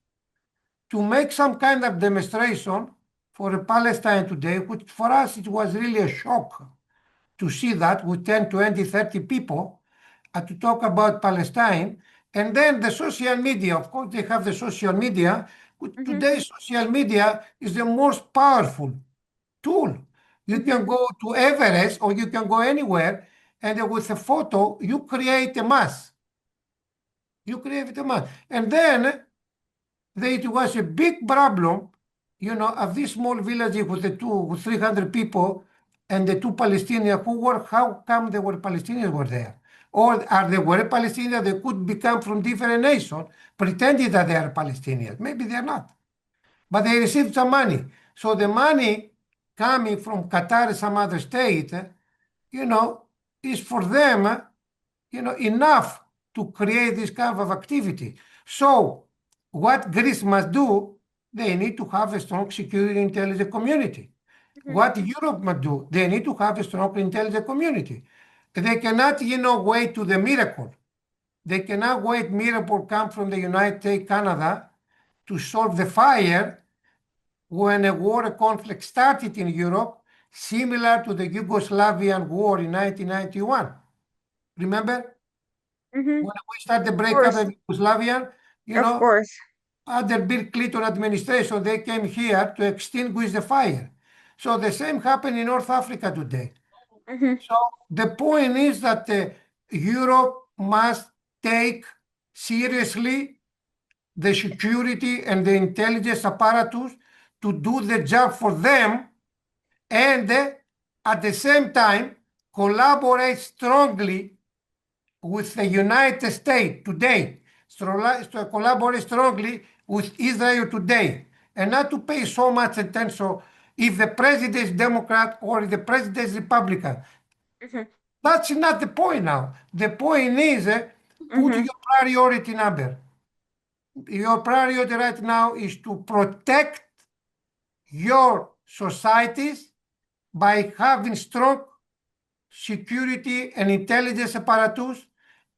to make some kind of demonstration for Palestine today, which for us it was really a shock to see that with 10, 20, 30 people to talk about Palestine. And then the social media, of course, they have the social media. Today's social media is the most powerful tool. You can go to Everest or you can go anywhere, and with a photo, you create a mass. You create a mass. And then it was a big problem, of this small village with with 300 people and the two Palestinians how come they were Palestinians were there? Or are they were Palestinians? They could become from different nations, pretending that they are Palestinians. Maybe they're not. But they received some money. So the money coming from Qatar, some other state, is for them, enough to create this kind of activity. So what Greece must do, they need to have a strong security intelligence community. What Europe must do, they need to have a strong intelligence community. They cannot, wait to the miracle. They cannot wait miracle come from the United States, Canada to solve the fire when a war, a conflict started in Europe, similar to the Yugoslavian war in 1991. Remember? When we started the breakup of Yugoslavia, Of course. under Bill Clinton administration, they came here to extinguish the fire. So the same happened in North Africa today. So the point is that Europe must take seriously the security and the intelligence apparatus to do the job for them, and at the same time collaborate strongly with the United States today, to collaborate strongly with Israel today, and not to pay so much attention if the president is Democrat or if the president is Republican. That's not the point now. The point is put your priority number. Your priority right now is to protect your societies by having strong security and intelligence apparatus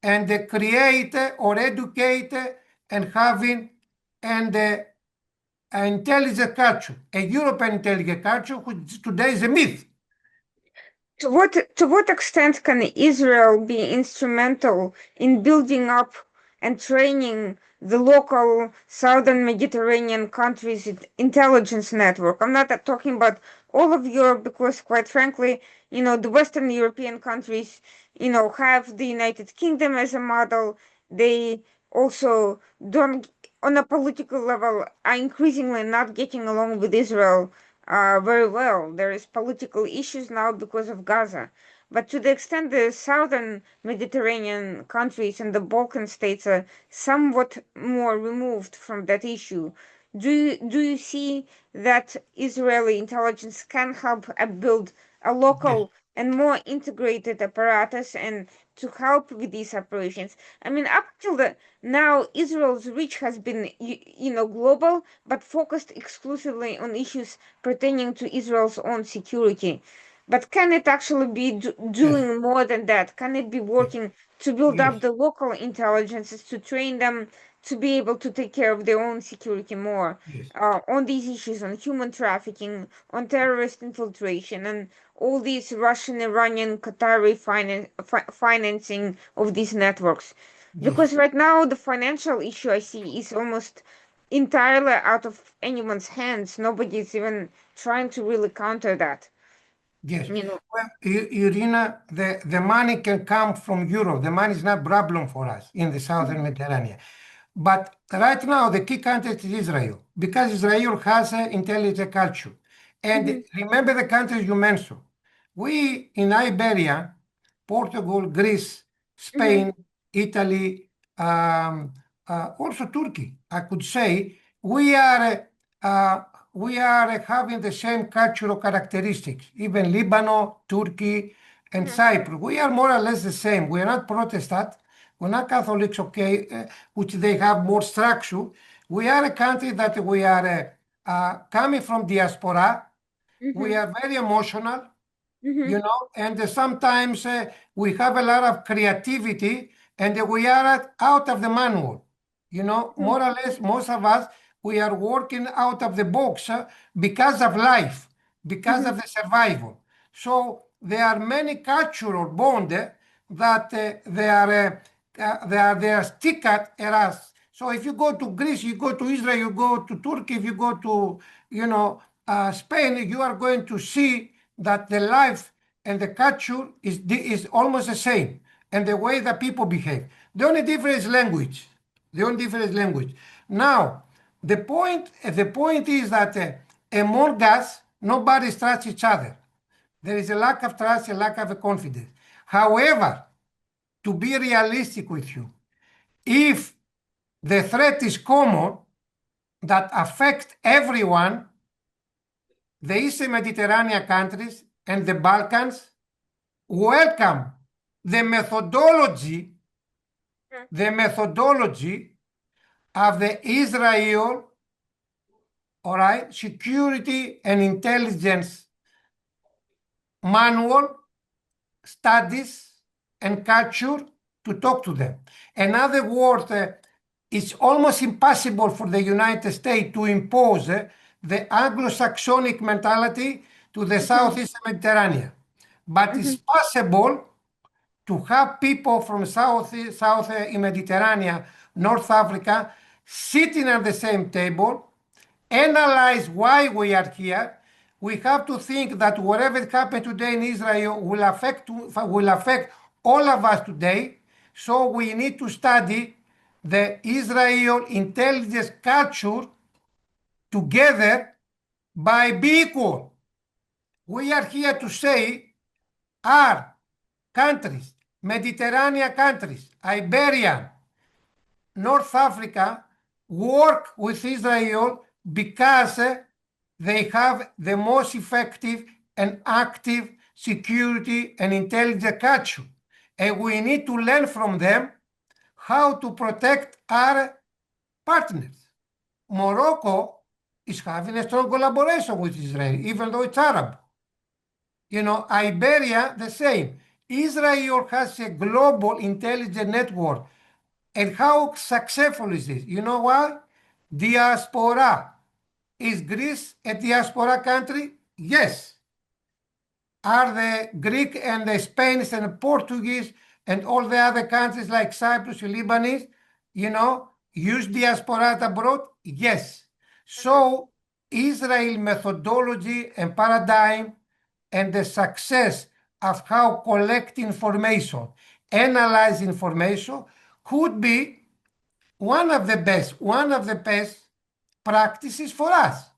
and create or educate and having and intelligent culture, a European intelligent culture, which today is a myth. To what extent can Israel be instrumental in building up and training the local southern Mediterranean countries' intelligence network? I'm not talking about all of Europe because, quite frankly, the Western European countries, have the United Kingdom as a model. They also don't, on a political level, are increasingly not getting along with Israel very well. There is political issues now because of Gaza. But to the extent the southern Mediterranean countries and the Balkan states are somewhat more removed from that issue, do you see that Israeli intelligence can help build a Yes, local and more integrated apparatus and to help with these operations? I mean, up till now, Israel's reach has been, global, but focused exclusively on issues pertaining to Israel's own security. But can it actually be yes, doing more than that? Can it be yes, working to build yes, up the local intelligences, to train them to be able to take care of their own security more yes, on these issues, on human trafficking, on terrorist infiltration, and all these Russian, Iranian, Qatari financing of these networks? yes. Because right now, the financial issue I see is almost entirely out of anyone's hands. Nobody's even trying to really counter that. Yes. You know. Well, Irina, the money can come from Europe. The money is not problem for us in the southern Mediterranean. But right now, the key country is Israel, because Israel has an intelligent culture. And Mhm, remember the countries you mentioned. We in Iberia, Portugal, Greece, mhm, Spain, Italy, um, also Turkey, I could say, we are uh, we are having the same cultural characteristics. Even Lebanon, Turkey, and mhm, Cyprus, we are more or less the same. We are not Protestant, we're not Catholics, okay, which they have more structure. We are a country that we are coming from diaspora. We mhm, are very emotional, mhm, and sometimes we have a lot of creativity and we are out of the manual. mhm, More or less, most of us, we are working out of the box because of life, because mhm, of the survival. So there are many cultural bonds that they are stick at us. So if you go to Greece, you go to Israel, you go to Turkey, if you go to, Spain, you are going to see that the life and the culture is almost the same, and the way that people behave. The only difference is language. The only difference is language. Now, the point is that among us, nobody trusts each other. There is a lack of trust, a lack of confidence. However, to be realistic with you, if the threat is common that affect everyone, the Eastern Mediterranean countries and the Balkans welcome the methodology, the methodology of the Israel, all right, security and intelligence manual, studies, and culture to talk to them. In other words, it's almost impossible for the United States to impose the Anglo-Saxonic mentality to the mhm, Southeast Mediterranean. But it's mhm, possible to have people from South Mediterranean, North Africa, sitting at the same table, analyze why we are here. We have to think that whatever happened today in Israel will affect all of us today. So we need to study the Israel intelligence culture together by be equal. We are here to say are countries, Mediterranean countries, Iberian, North Africa, work with Israel because they have the most effective and active security and intelligence culture. And we need to learn from them how to protect our partners. Morocco is having a strong collaboration with Israel, even though it's Arab. Iberia, the same. Israel has a global intelligence network. And how successful is this? You know why? Diaspora. Is Greece a diaspora country? Yes. Are the Greek and the Spanish and the Portuguese and all the other countries like Cyprus and Lebanese, use diaspora abroad? Yes. So Israel methodology and paradigm and the success of how collect information, analyze information could be one of the best practices for us.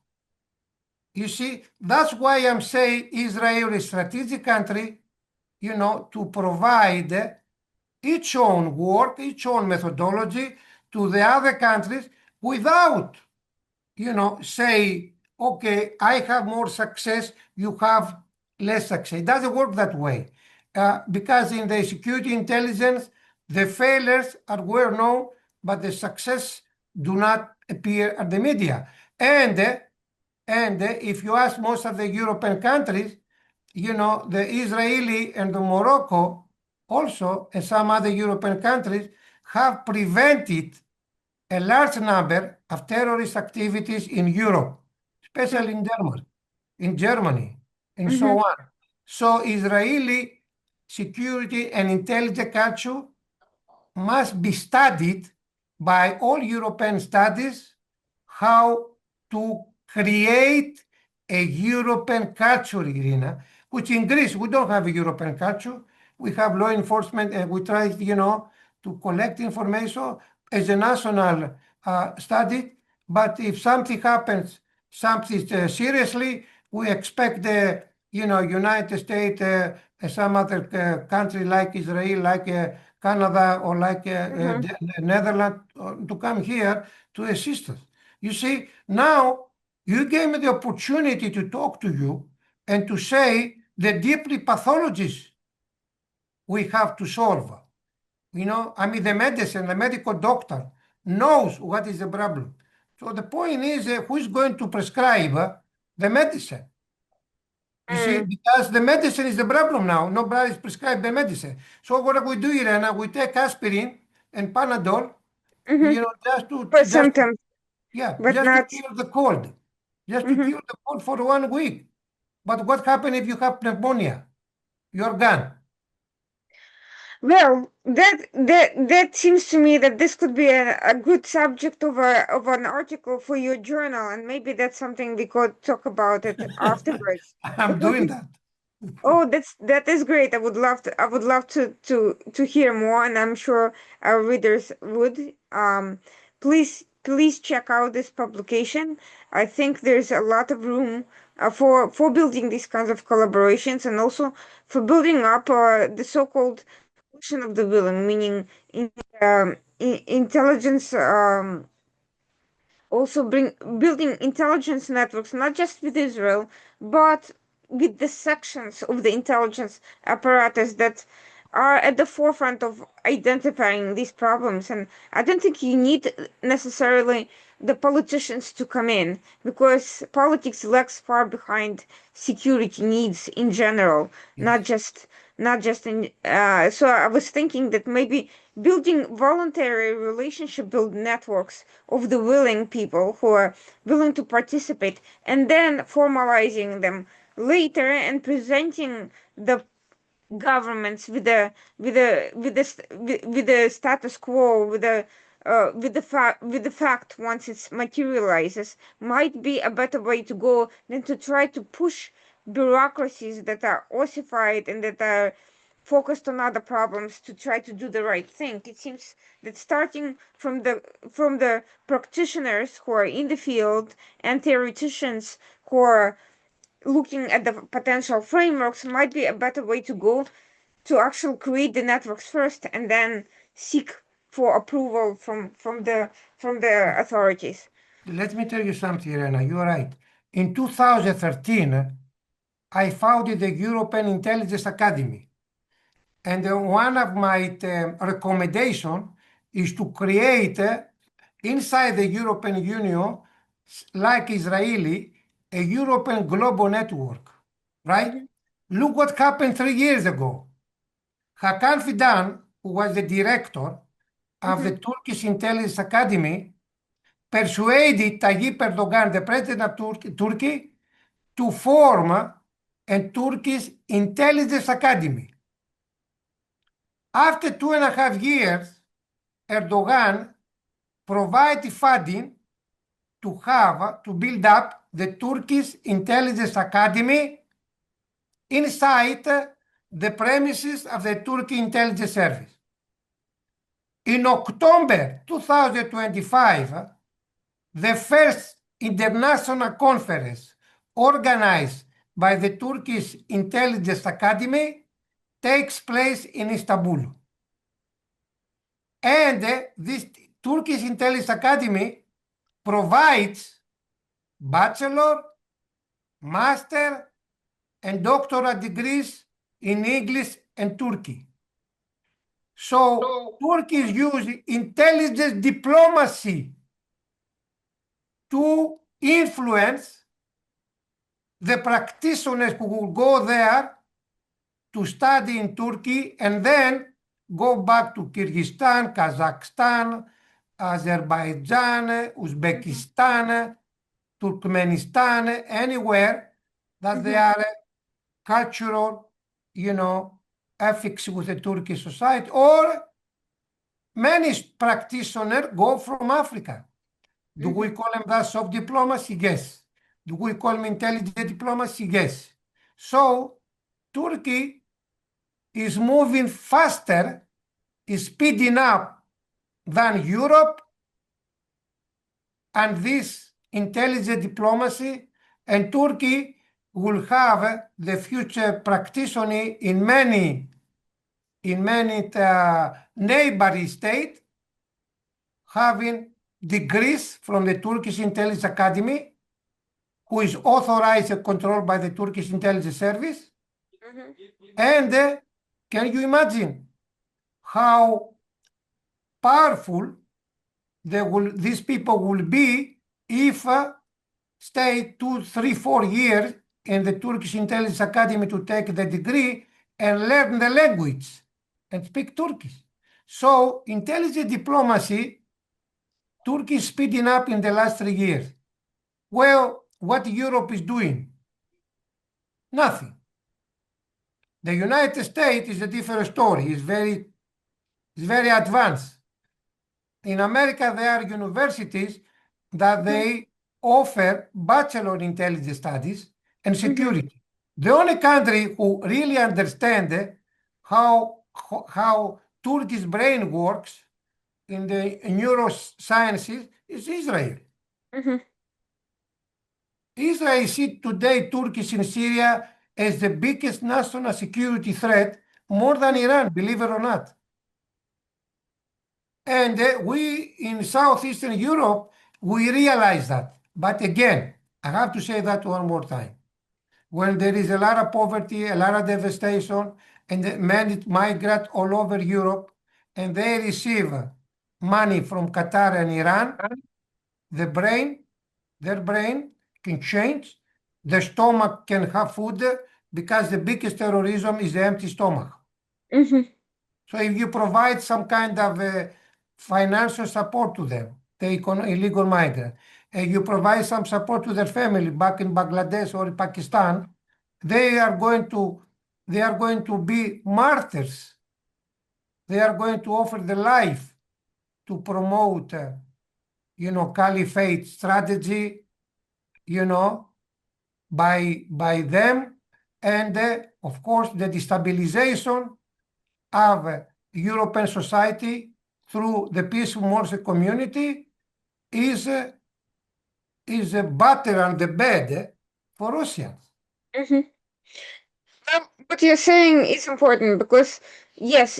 You see, that's why I'm saying Israel is a strategic country, to provide its own work, its own methodology to the other countries without, say, okay, I have more success, you have less success. It doesn't work that way. Because in the security intelligence, the failures are well known, but the success do not appear at the media. And if you ask most of the European countries, the Israeli and the Morocco also, and some other European countries, have prevented a large number of terrorist activities in Europe, especially in Germany, and Mm-hmm. so on. So Israeli security and intelligence culture must be studied by all European studies how to create a European culture, Irina, which in Greece, we don't have a European culture. We have law enforcement and we try, to collect information as a national study. But if something happens, something seriously, we expect the, United States, some other country like Israel, like Canada, or like Mm-hmm. the Netherlands to come here to assist us. You see, now you gave me the opportunity to talk to you and to say the deeply pathologies we have to solve. The medicine, the medical doctor knows what is the problem. So the point is, who is going to prescribe the medicine? You see, Mm-hmm. because the medicine is the problem now. Nobody's prescribed the medicine. So what we do, Irena, we take aspirin and Panadol, Mm-hmm. just to For just symptoms, yeah, but just to not. kill the cold, just to Mm-hmm. kill the cold for 1 week. But what happens if you have pneumonia? You're gone. Well, that seems to me that this could be a good subject of an article for your journal, and maybe that's something we could talk about it afterwards. I'm Because doing that. oh, that is great. I would love to hear more, and I'm sure our readers would. Please check out this publication. I think there's a lot of room for building these kinds of collaborations, and also for building up the so-called coalition of the willing, meaning intelligence. Also building intelligence networks not just with Israel, but with the sections of the intelligence apparatus that are at the forefront of identifying these problems. And I don't think you need necessarily the politicians to come in, because politics lags far behind security needs in general, Yes. not just in so I was thinking that maybe building voluntary relationship build networks of the willing people who are willing to participate, and then formalizing them later and presenting the governments with the status quo, with the fact once it materializes, might be a better way to go than to try to push bureaucracies that are ossified and that are focused on other problems to try to do the right thing. It seems that starting from the practitioners who are in the field and theoreticians who are looking at the potential frameworks might be a better way to go, to actually create the networks first and then seek for approval from the authorities. Let me tell you something, Irena. You're right. In 2013, I founded the European Intelligence Academy. And one of my recommendation is to create inside the European Union, like Israeli, a European global network, right? Mhm. Look what happened 3 years ago. Hakan Fidan, who was the director of the Mhm. Turkish Intelligence Academy, persuaded Tayyip Erdogan, the president of Turkey, to form a Turkish intelligence academy. After 2.5 years, Erdogan provided funding to build up the Turkish intelligence academy inside the premises of the Turkey intelligence service. In October 2025, the first international conference organized by the Turkish Intelligence Academy takes place in Istanbul. And this Turkish Intelligence Academy provides bachelor, master, and doctorate degrees in English and Turkey. So Turkey is using intelligence diplomacy to influence the practitioners who will go there to study in Turkey and then go back to Kyrgyzstan, Kazakhstan, Azerbaijan, Mhm. Uzbekistan, Turkmenistan, anywhere that they Mhm. are cultural, ethics with the Turkish society, or many practitioners go from Africa. Do we Mhm. call them that soft diplomacy? Yes. Do we call them intelligent diplomacy? Yes. So Turkey is moving faster, is speeding up than Europe and this intelligent diplomacy, and Turkey will have the future practitioner in many neighboring states having degrees from the Turkish Intelligence Academy, who is authorized and controlled by the Turkish Intelligence Service. Mhm. And can you imagine how powerful these people will be if stay 2, 3, 4 years in the Turkish Intelligence Academy to take the degree and learn the language and speak Turkish. So intelligence diplomacy, Turkey is speeding up in the last 3 years. Well, what Europe is doing? Nothing. The United States is a different story. It's very advanced. In America, there are universities that Mhm. they offer bachelor in intelligence studies and Mhm. security. The only country who really understand how Turkish brain works in the neurosciences is Israel. Mhm. Israel sees today Turkey in Syria as the biggest national security threat, more than Iran, believe it or not. And we in Southeastern Europe, we realize that. But again, I have to say that one more time. When there is a lot of poverty, a lot of devastation, and the men migrate all over Europe, and they receive money from Qatar and Iran, the brain, their brain can change. The stomach can have food because the biggest terrorism is the empty stomach. Mhm. So if you provide some kind of financial support to them, the illegal migrant, and you provide some support to their family back in Bangladesh or Pakistan, they are going to they are going to be martyrs. They are going to offer their life to promote, caliphate strategy, you know, by them, and of course the destabilization of European society through the peaceful Muslim community is is a butter on the bed for Russians. Mhm. What you're saying is important because, yes,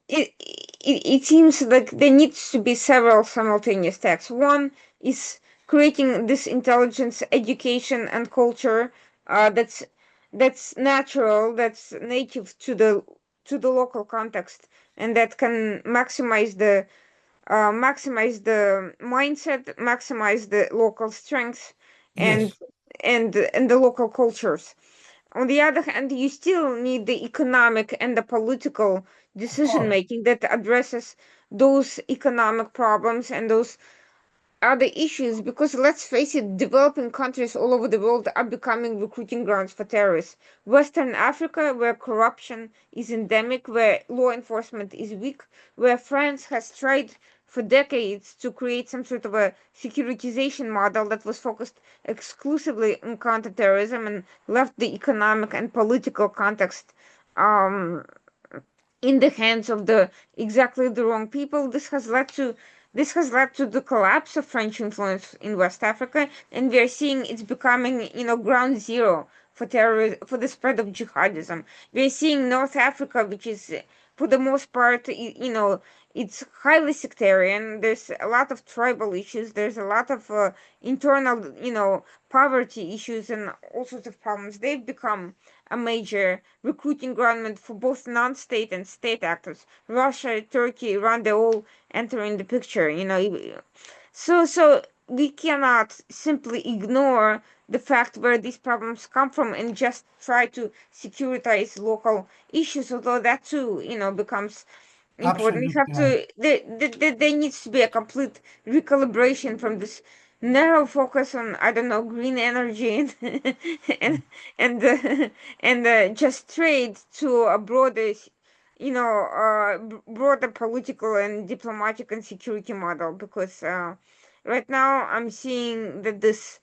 it seems like there needs to be several simultaneous tasks. One is creating this intelligence, education, and culture that's natural, that's native to the local context, and that can maximize the mindset, maximize the local strengths, and Yes, and the local cultures. on the other hand, you still need the economic and the political Of decision course. making that addresses those economic problems and those other issues, because let's face it, developing countries all over the world are becoming recruiting grounds for terrorists. Western Africa, where corruption is endemic, where law enforcement is weak, where France has tried for decades to create some sort of a securitization model that was focused exclusively on counterterrorism and left the economic and political context um, in the hands of the exactly the wrong people. This has led to the collapse of French influence in West Africa, and we are seeing it's becoming, ground zero for for the spread of jihadism. We are seeing North Africa, which is for the most part, it's highly sectarian. There's a lot of tribal issues. There's a lot of internal, poverty issues and all sorts of problems. They've become a major recruiting ground for both non-state and state actors. Russia, Turkey, Iran, they all enter in the picture. So we cannot simply ignore the fact where these problems come from and just try to securitize local issues, although that too, becomes important. We Absolutely have right. to there needs to be a complete recalibration from this narrow focus on, I don't know, green energy and and just trade to a broader broader political and diplomatic and security model, because right now I'm seeing that there's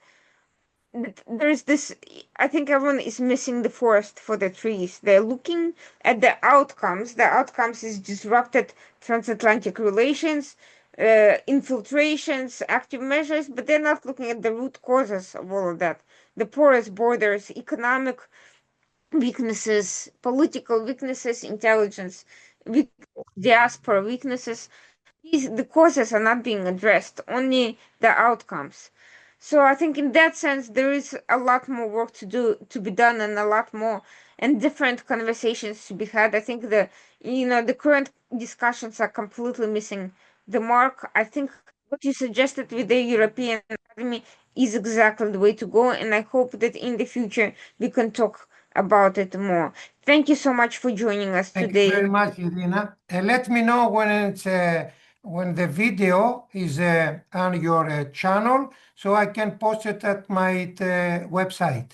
this. I think everyone is missing the forest for the trees. They're looking at the outcomes. The outcomes is disrupted transatlantic relations, infiltrations, active measures, but they're not looking at the root causes of all of that: the porous borders, economic weaknesses, political weaknesses, intelligence weaknesses, diaspora weaknesses. The causes are not being addressed, only the outcomes. So I think in that sense there is a lot more work to be done, and a lot more and different conversations to be had. I think the current discussions are completely missing the mark. I think what you suggested with the European Academy is exactly the way to go, and I hope that in the future we can talk about it more. Thank you so much for joining us Thank you today. very much, Irina. Let me know when the video is on your channel, so I can post it at my website.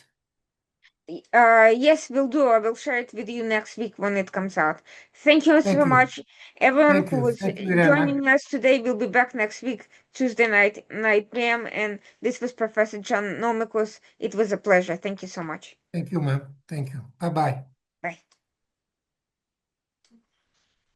Yes, will do. I will share it with you next week when it comes out. Thank you Thank so you. much. Everyone Thank who you. was Thank you, Irina. joining us today will be back next week, Tuesday night, 9 p.m. And this was Professor John Nomikos. It was a pleasure. Thank you so much. Thank you, ma'am. Thank you. Bye bye.